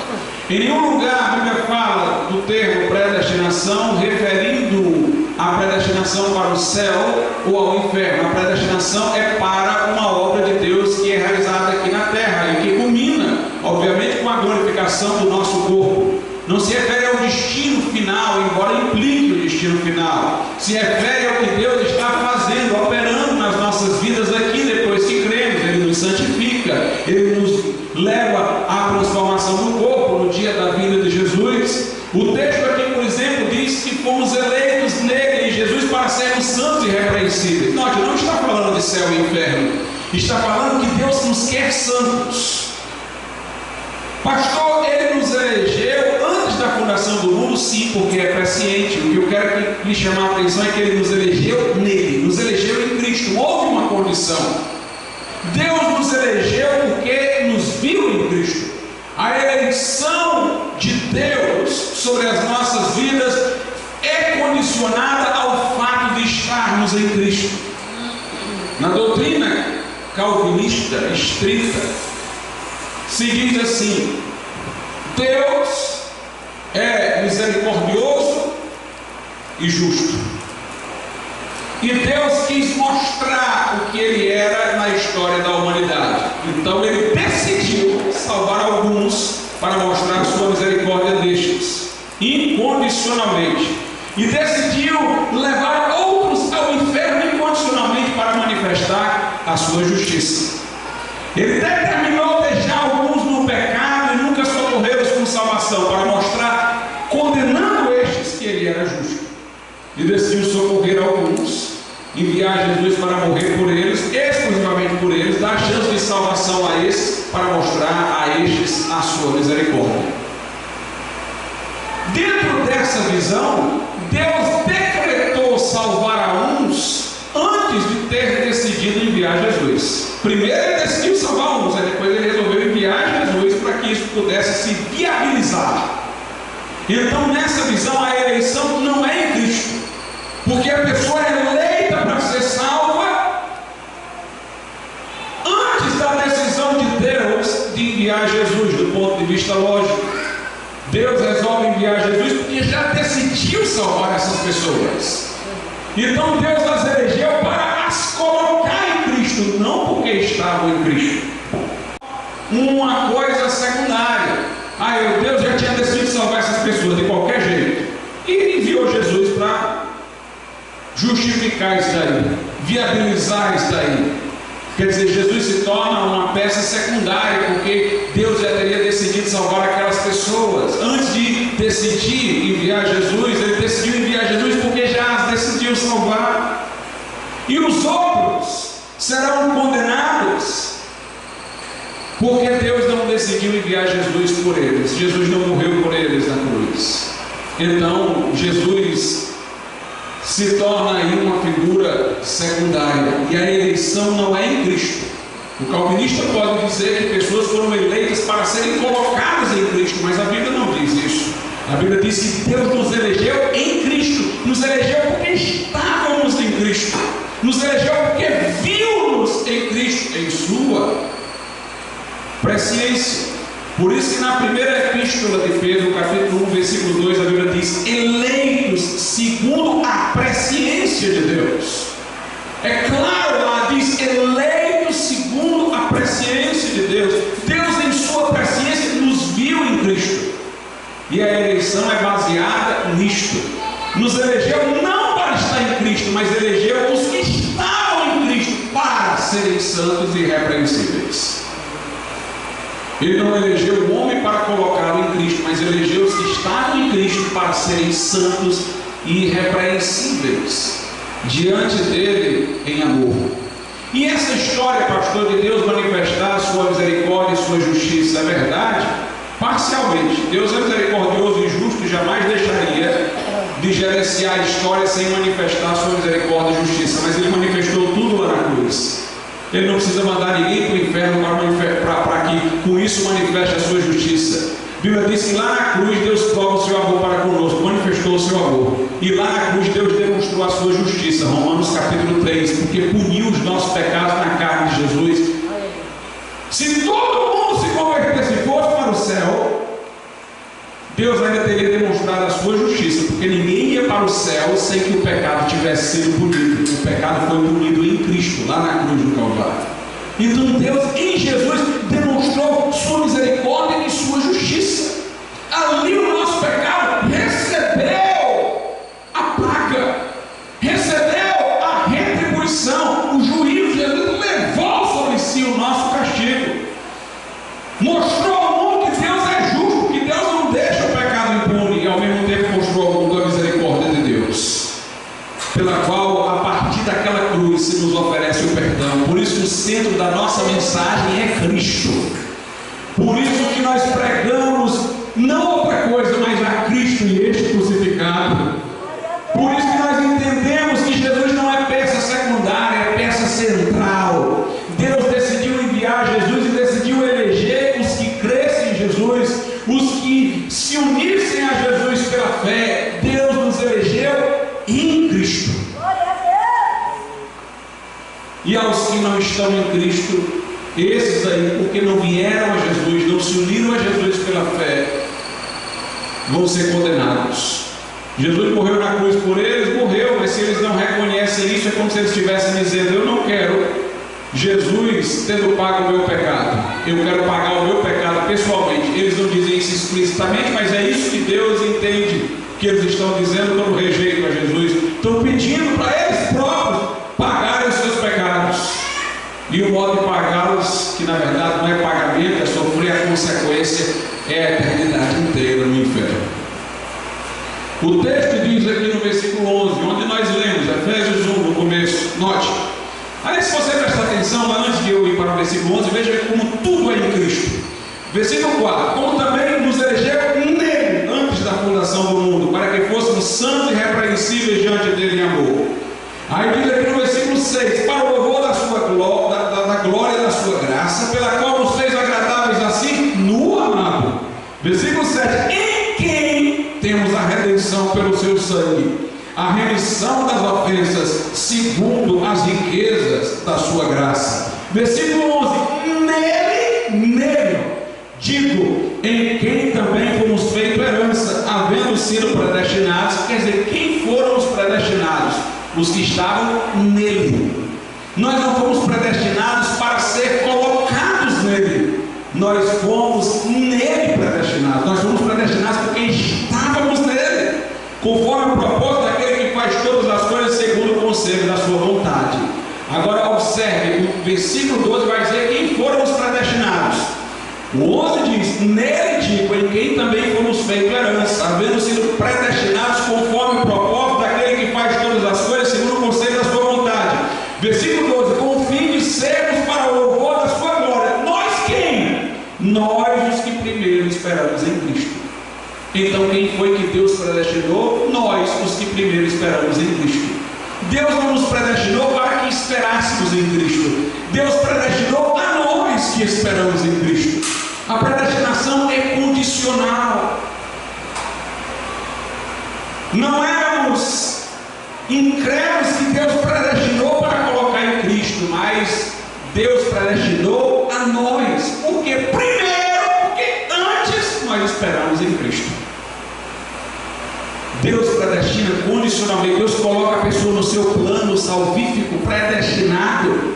Em nenhum lugar a Bíblia fala do termo predestinação referindo a predestinação para o céu ou ao inferno. A predestinação é para uma obra de Deus que é realizada aqui na terra e que culmina, obviamente, com a glorificação do nosso corpo. Não se refere ao destino final, embora implique o destino final. Se refere ao que Deus está fazendo, operando nas nossas vidas aqui depois que cremos. Ele nos santifica, Ele nos leva à transformação do corpo no dia da vinda de Jesus. O texto aqui, por exemplo, diz que fomos eleitos nele, em Jesus, para sermos santos e irrepreensíveis. Note, não está falando de céu e inferno, está falando que Deus nos quer santos. Pastor, Ele nos elegeu antes da fundação do mundo, sim, porque é presciente. O que eu quero que lhe chamar a atenção é que Ele nos elegeu nele, nos elegeu em Cristo. Houve uma condição. Deus nos elegeu porque nos viu em Cristo. A eleição de Deus sobre as nossas vidas é condicionada ao fato de estarmos em Cristo. Na doutrina calvinista estrita, se diz assim: Deus é misericordioso e justo, e Deus quis mostrar o que Ele era na história da humanidade. Então Ele decidiu salvar alguns para mostrar a sua misericórdia destes, incondicionalmente, e decidiu levar outros ao inferno incondicionalmente para manifestar a sua justiça. Ele determinou deixar alguns no pecado e nunca socorrê-los com salvação, para mostrar, condenando estes, que Ele era justo. E decidiu socorrer alguns, enviar Jesus para morrer por eles, exclusivamente por eles, dar chance de salvação relação a esses, para mostrar a estes a sua misericórdia. Dentro dessa visão, Deus decretou salvar a uns antes de ter decidido enviar Jesus. Primeiro ele decidiu salvar uns, depois ele resolveu enviar Jesus para que isso pudesse se viabilizar. Então, nessa visão, a eleição não é em Cristo, porque a pessoa é eleita para ser salva antes da decisão de Deus de enviar Jesus, do ponto de vista lógico. Deus resolve enviar Jesus porque já decidiu salvar essas pessoas. Então Deus as elegeu para as colocar em Cristo, não porque estavam em Cristo. Uma coisa secundária. Deus já tinha decidido salvar essas pessoas de qualquer jeito e enviou Jesus para justificar isso daí, viabilizar isso daí. Quer dizer, Jesus se torna uma peça secundária, porque Deus já teria decidido salvar aquelas pessoas. Antes de decidir enviar Jesus, ele decidiu enviar Jesus porque já as decidiu salvar. E os outros serão condenados, porque Deus não decidiu enviar Jesus por eles. Jesus não morreu por eles na cruz. Então, Jesus se torna aí uma figura secundária, e a eleição não é em Cristo. O calvinista pode dizer que pessoas foram eleitas para serem colocadas em Cristo, mas a Bíblia não diz isso. A Bíblia diz que Deus nos elegeu em Cristo, nos elegeu porque estávamos em Cristo, nos elegeu porque viu-nos em Cristo, em sua presciência. Por isso que na primeira epístola de Pedro, capítulo 1, versículo 2, a Bíblia diz: eleitos segundo a presciência de Deus. É claro, lá diz eleitos segundo a presciência de Deus. Deus, em sua presciência, nos viu em Cristo. E a eleição é baseada nisto. Nos elegeu não para estar em Cristo, mas elegeu os que estavam em Cristo para serem santos e irrepreensíveis. Ele não elegeu o homem para colocá-lo em Cristo, mas elegeu os que estavam em Cristo para serem santos e irrepreensíveis diante dele em amor. E essa história, pastor, de Deus manifestar a sua misericórdia e sua justiça, é verdade? Parcialmente. Deus é misericordioso e justo e jamais deixaria de gerenciar a história sem manifestar a sua misericórdia e justiça, mas ele manifestou tudo lá na cruz. Ele não precisa mandar ninguém para o inferno para que com isso manifeste a sua justiça. A Bíblia diz que lá na cruz Deus prova o seu amor para conosco, manifestou o seu amor. E lá na cruz Deus demonstrou a sua justiça. Romanos capítulo 3, porque puniu os nossos pecados na carne de Jesus. Se todo mundo se convertesse e fosse para o céu, Deus ainda teria demonstrado a sua justiça, porque ninguém ia para o céu sem que o pecado tivesse sido punido. O pecado foi punido em Cristo, lá na cruz do Calvário. Então Deus, em Jesus, demonstrou sua misericórdia e sua justiça. Ali o nosso pecado recebeu a paga, recebeu a retribuição. O juízo de Jesus levou sobre si o nosso castigo. Mostrou ao mundo que Deus é justo, que Deus não deixa o pecado impune, e ao mesmo tempo mostrou ao mundo a misericórdia de Deus, pela qual a partir daquela cruz se nos oferece o perdão. Por isso o centro da nossa mensagem é Cristo. Por isso que nós pregamos não outra coisa, mas a Cristo e este crucificado. Por isso que nós entendemos que Jesus não é peça secundária, é peça central. Deus decidiu enviar Jesus e decidiu eleger os que crescem em Jesus, os que se unissem a Jesus pela fé. Deus nos elegeu em Cristo. E aos que não estão em Cristo, esses aí, porque não vieram a Jesus, não se uniram a Jesus pela fé, vão ser condenados. Jesus morreu na cruz por eles, morreu, mas se eles não reconhecem isso, é como se eles estivessem dizendo: eu não quero Jesus tendo pago o meu pecado, eu quero pagar o meu pecado pessoalmente. Eles não dizem isso explicitamente, mas é isso que Deus entende que eles estão dizendo quando rejeitam a Jesus. Estão pedindo para eles próprios pagarem os seus pecados, e o modo de pagá-los, que na verdade não é pagamento, é sofrer a consequência, é a eternidade inteira no inferno. O texto diz aqui no versículo 11, onde nós lemos Efésios 1 no começo, note. Aí, se você prestar atenção, lá antes de eu ir para para o versículo 11, veja como tudo é em Cristo. Versículo 4: como também nos elegeu nele, antes da fundação do mundo, para que fôssemos santos e irrepreensíveis diante dele em amor. Aí diz aqui no versículo 6: para o louvor da sua glória, da glória da sua graça, pela qual nos fez agradáveis assim no amado. Versículo 7: em quem temos a redenção pelo seu sangue, a remissão das ofensas, segundo as riquezas da sua graça. Versículo 11: nele, digo, em quem também fomos feito herança, havendo sido predestinados. Quer dizer, quem foram os predestinados? Os que estavam nele. Nós não fomos predestinados para ser colocados nele, nós fomos nele predestinados. Nós fomos predestinados porque estávamos nele, conforme o propósito daquele que faz todas as coisas segundo o conselho da sua vontade. Agora observe, o versículo 12 vai dizer quem foram os predestinados. O 11 diz: nele digo, em quem também fomos feitos herança, havendo sido predestinados conforme o propósito daquele que faz todas as coisas segundo o conselho da sua vontade. Versículo 12: com o fim de sermos para o louvor da sua glória. Nós quem? Nós os que primeiro esperamos em Cristo. Então quem foi que Deus predestinou? Nós os que primeiro esperamos em Cristo. Deus não nos predestinou para que esperássemos em Cristo. Deus predestinou a nós que esperamos em Cristo. A predestinação é condicional. Não éramos incrédulos que Deus predestinou para colocar em Cristo, mas Deus predestinou a nós. Por quê? Primeiro, porque antes nós esperamos em Cristo. Deus predestina condicionalmente. Deus coloca a pessoa no seu plano salvífico predestinado,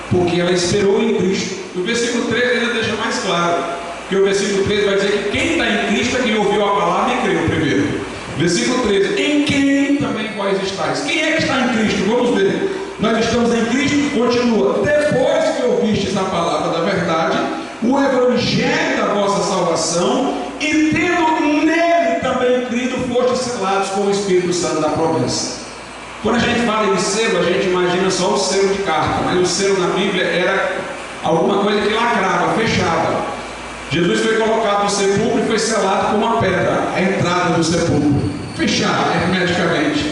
porque ela esperou em Cristo. O versículo 13 ainda deixa mais claro, que o versículo 13 vai dizer que quem está em Cristo é quem ouviu a palavra e creu primeiro. Versículo 13: em quem também vós estáis. Quem é que está em Cristo? Vamos ver. Nós estamos em Cristo, continua: depois que ouvistes a palavra da verdade, o evangelho da vossa salvação, e tendo nele também crido, fostes selados com o Espírito Santo da promessa. Quando a gente fala em selo, a gente imagina só o selo de carta, mas o selo na Bíblia era alguma coisa que lacrava, fechava. Jesus foi colocado no sepulcro e foi selado com uma pedra, a entrada do sepulcro, fechada hermeticamente.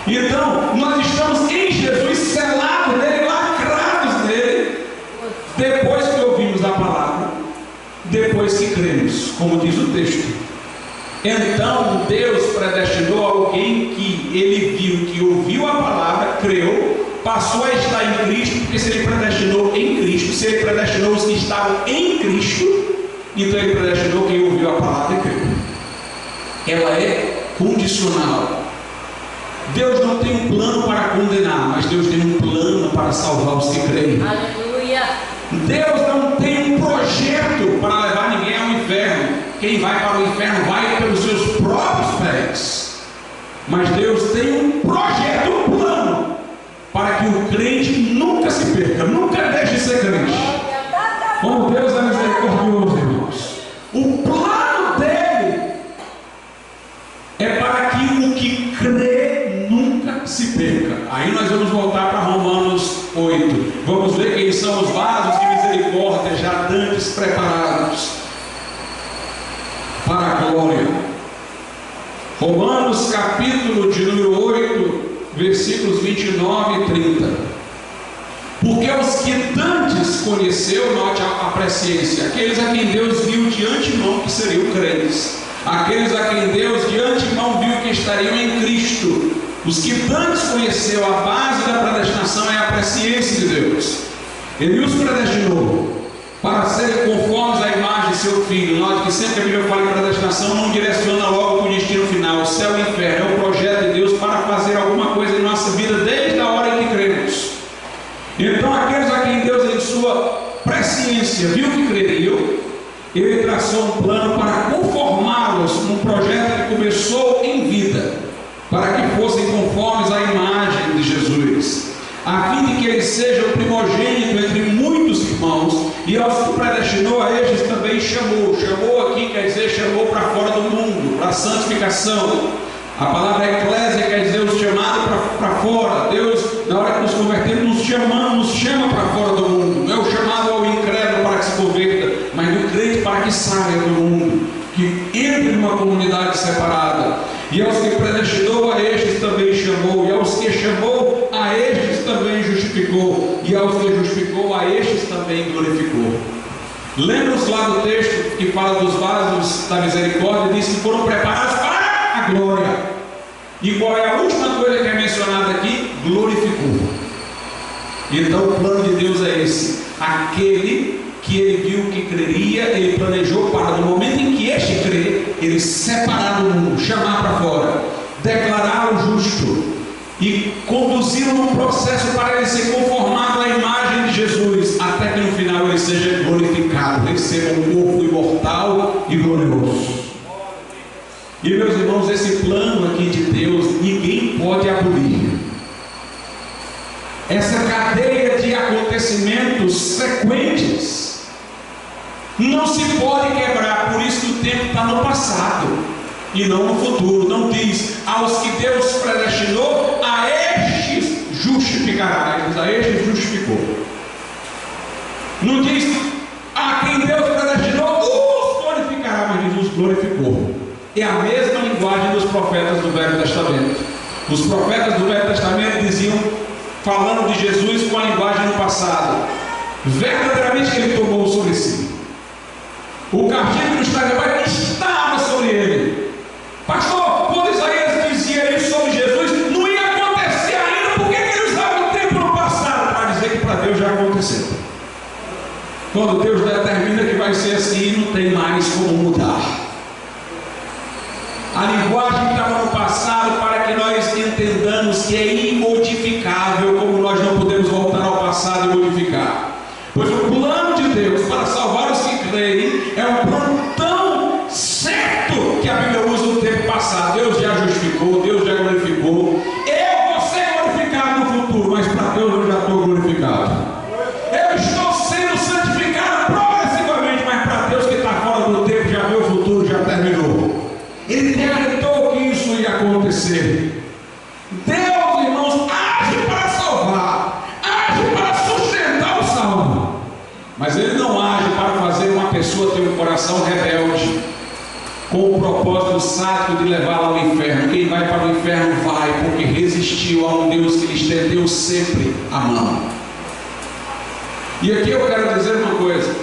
Então, nós estamos em Jesus, selados nele, lacrados nele, depois que ouvimos a palavra, depois que cremos, como diz o texto. Então Deus predestinou alguém que ele viu, que ouviu a palavra, creu, passou a estar em Cristo, porque se ele predestinou em Cristo, se ele predestinou os que estavam em Cristo, então ele predestinou quem ouviu a palavra e creu. Ela é condicional. Deus não tem um plano para condenar, mas Deus tem um plano para salvar os que creem. Aleluia. Deus não tem um projeto para levar ninguém ao inferno. Quem vai para o inferno vai pelos seus próprios pés. Mas Deus tem um projeto, um plano, para que o crente nunca se perca, nunca deixe de ser crente. Como Deus é misericordioso, irmãos. O plano dele é para que o que crê nunca se perca. Aí nós vamos voltar para Romanos 8. Vamos ver quem são os vasos de misericórdia já dantes preparados para a glória. Romanos capítulo de número 8, versículos 29 e 30. Porque os que dantes conheceu, note a presciência, aqueles a quem Deus viu de antemão que seriam crentes, aqueles a quem Deus de antemão viu que estariam em Cristo. Os que dantes conheceu, a base da predestinação é a presciência de Deus. Ele os predestinou para serem conformes à imagem de seu Filho. Note que sempre que a Bíblia fala em predestinação, não direciona logo para o destino final. O céu e o inferno é o projeto de Deus para fazer alguma coisa em nossa vida desde a hora em que cremos. Então aqueles a quem Deus em sua presciência viu que creriam, ele traçou um plano para conformá-los num projeto que começou em vida, para que fossem conformes à imagem de Jesus, a fim de que ele seja o primogênito entre muitos irmãos. E aos que predestinou, a estes também chamou. Chamou aqui quer dizer chamou para fora do mundo, para a santificação. A palavra eclésia quer dizer os chamados para fora. Deus, na hora que nos convertemos, nos chama para fora do mundo. Não é o chamado uma comunidade separada. E aos que predestinou, a estes também chamou. E aos que chamou, a estes também justificou. E aos que justificou, a estes também glorificou. Lembra-nos lá do texto que fala dos vasos da misericórdia, diz que foram preparados para a glória. E qual é a última coisa que é mencionada aqui? Glorificou. Então o plano de Deus é esse: aquele que ele viu que creria, ele planejou para, no momento em que este crê, ele separar do mundo, chamar para fora, declarar o justo e conduzi-lo num processo para ele ser conformado à imagem de Jesus, até que no final ele seja glorificado, receba um corpo imortal e glorioso. E meus irmãos, esse plano aqui de Deus, ninguém pode abolir. Essa cadeia de acontecimentos sequentes não se pode quebrar. Por isso que o tempo está no passado e não no futuro. Não diz aos que Deus predestinou, a estes justificará. Ele diz a estes justificou. Não diz a quem Deus predestinou os glorificará, mas diz os glorificou. É a mesma linguagem dos profetas do Velho Testamento. Os profetas do Velho Testamento diziam, falando de Jesus com a linguagem do passado, verdadeiramente que ele tomou sobre si. O castigo dos trabalhos estava sobre ele. Pastor, quando Isaías dizia isso sobre Jesus, não ia acontecer ainda. Por que ele usava o tempo no passado? Para dizer que para Deus já aconteceu. Quando Deus determina que vai ser assim, não tem mais como mudar. A linguagem que estava no passado, para que nós entendamos que é imodificável, como nós não podemos voltar ao passado e modificar. Pois o plano de Deus para salvar os que creem é um plano tão certo que a Bíblia usa no tempo passado. Deus já justificou, Deus já glorificou. Eu vou ser glorificado no futuro, mas para Deus eu já estou glorificado. Eu estou sendo santificado progressivamente, mas para Deus que está fora do tempo, já viu o futuro, já terminou. Ele decretou que isso ia acontecer. Deus, irmãos, age para salvar, age para sustentar o salvo, mas ele não age para fazer uma pessoa ter um coração rebelde, com o propósito sádico de levá-la ao inferno. Quem vai para o inferno vai, porque resistiu a um Deus que lhe estendeu sempre a mão. E aqui eu quero dizer uma coisa: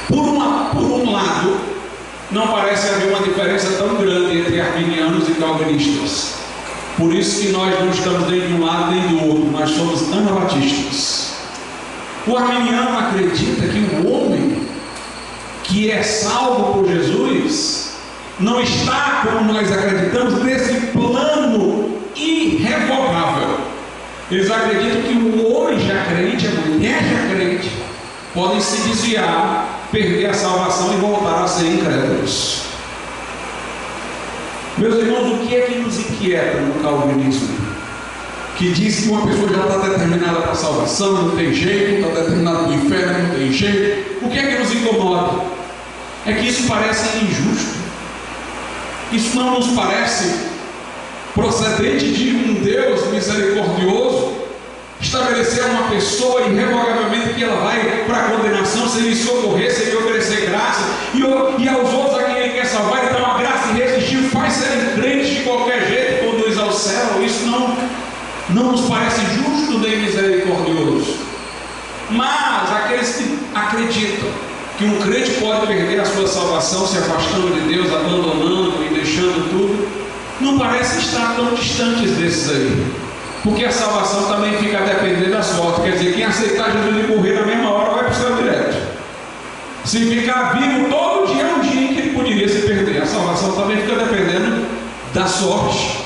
por um lado, não parece haver uma diferença tão grande entre arminianos e calvinistas. Por isso que nós não estamos nem de um lado nem do outro, nós somos anabatistas. O arminiano acredita que o homem que é salvo por Jesus não está, como nós acreditamos, nesse plano irrevogável. Eles acreditam que o homem já crente, a mulher já crente, podem se desviar, perder a salvação e voltar a ser incrédulos. Meus irmãos, o que é que nos inquieta no calvinismo? Que diz que uma pessoa já está determinada para a salvação, não tem jeito, está determinada para o inferno, não tem jeito. O que é que nos incomoda? É que isso parece injusto. Isso não nos parece procedente de um Deus misericordioso estabelecer uma pessoa irrevogavelmente que ela vai para a condenação sem lhe socorrer, sem lhe oferecer graça, e aos outros a quem ele quer salvar, então a graça irresistível faz serem crentes de qualquer jeito, conduz ao céu. Isso não nos parece justo nem misericordioso. Mas aqueles que acreditam que um crente pode perder a sua salvação se afastando de Deus, abandonando e deixando tudo, não parece estar tão distantes desses aí. Porque a salvação também fica a depender da sorte. Quer dizer, quem aceitar Jesus e morrer na mesma hora vai para o céu direto. Se ficar vivo todo dia, é um dia em que ele poderia se perder. A salvação também fica dependendo da sorte.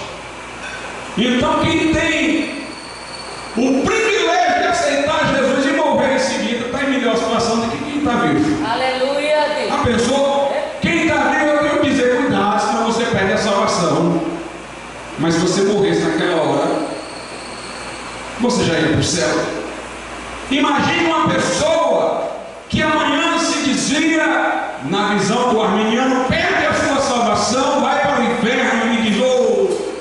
Então quem tem o privilégio de aceitar Jesus e morrer em seguida está em melhor situação do que quem está vivo. Aleluia, Deus. A pessoa, quem está vivo, eu tenho que dizer, cuidado, senão você perde a salvação. Mas se você morresse naquela hora, você já ia para o céu. Imagine uma pessoa que amanhã se dizia, na visão do arminiano, perde a sua salvação, vai para o inferno e diz,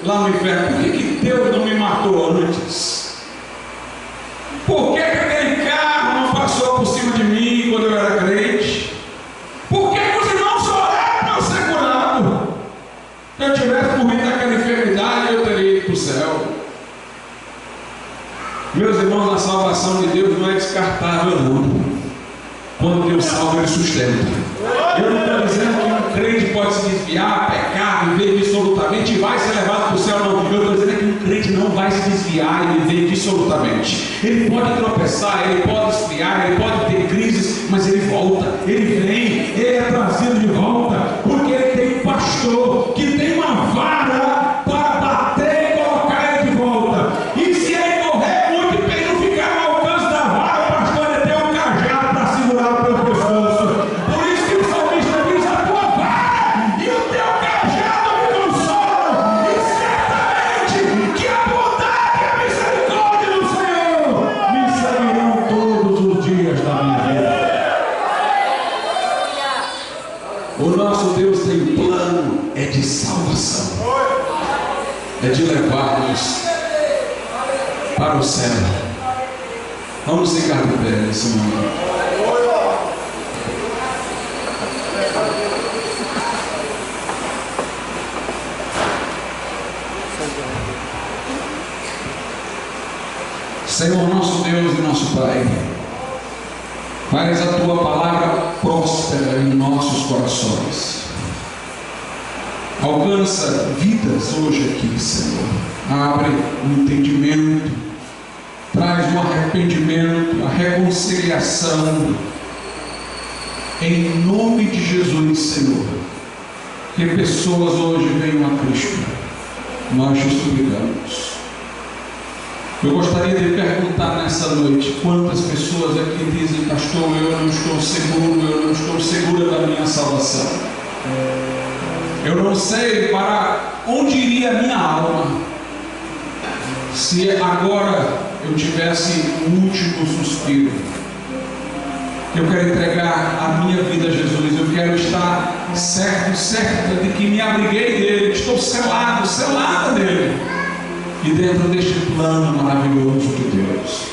lá no inferno, por que Deus não me matou antes? Por que aquele carro não passou por cima de mim quando eu era crente? Por que os irmãos oraram para salvação de Deus não é descartável, não. Quando Deus salva, Ele sustenta. Eu não estou dizendo que um crente pode se desviar, pecar, viver dissolutamente e vai ser levado para o céu, não. Eu estou dizendo que um crente não vai se desviar e viver dissolutamente. Ele pode tropeçar, ele pode esfriar, ele pode ter crises, mas ele volta, ele vem, ele é trazido de volta, porque ele tem um pastor que tem uma vara para bater e colocar ele de volta. E se ele morrer muito e ele não ficar no alcance da vara, o pastor ele tem um cajado para segurar o teu pescoço. Por isso que o salmista diz: a tua vara e o teu cajado me consolam, e certamente que a bondade e a misericórdia do Senhor me seguirão todos os dias da minha vida. O nosso Deus tem um plano, é de salvação, é de levar-nos para o céu. Vamos ficar de pé nesse momento. Senhor, nosso Deus e nosso Pai, faz a Tua palavra próspera em nossos corações. Alcança vidas hoje aqui, Senhor. Abre o entendimento, traz o arrependimento, a reconciliação. Em nome de Jesus, Senhor, que pessoas hoje venham a Cristo. Nós te suplicamos. Eu gostaria de perguntar nessa noite: quantas pessoas aqui dizem: pastor, eu não estou seguro, eu não estou segura da minha salvação. Eu não sei para onde iria a minha alma se agora eu tivesse o último suspiro. Eu quero entregar a minha vida a Jesus. Eu quero estar certo, certa de que me abriguei dele, estou selado, selada dele. E dentro deste plano maravilhoso de Deus,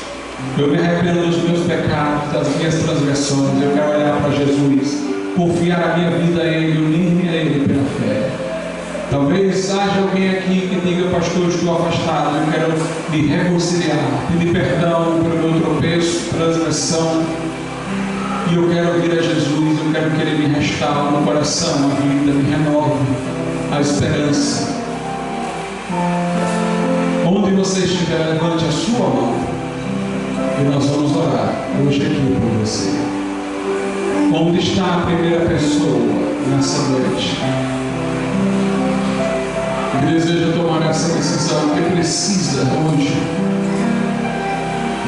eu me arrependo dos meus pecados, das minhas transgressões. Eu quero olhar para Jesus, confiar a minha vida a Ele, unir-me a Ele pela fé. Talvez haja alguém aqui que diga: pastor, estou afastado, eu quero me reconciliar, pedir perdão pelo meu tropeço, transgressão, e eu quero vir a Jesus. Eu quero que Ele me restaure no coração, a vida, me renove a esperança. Onde você estiver, levante a sua mão e nós vamos orar hoje aqui por você. Onde está a primeira pessoa nessa noite que deseja tomar essa decisão, que precisa hoje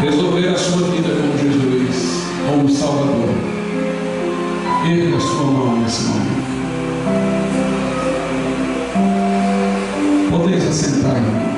resolver a sua vida com Jesus como Salvador? Erga a sua mão nesse momento. Podeis assentar, irmão.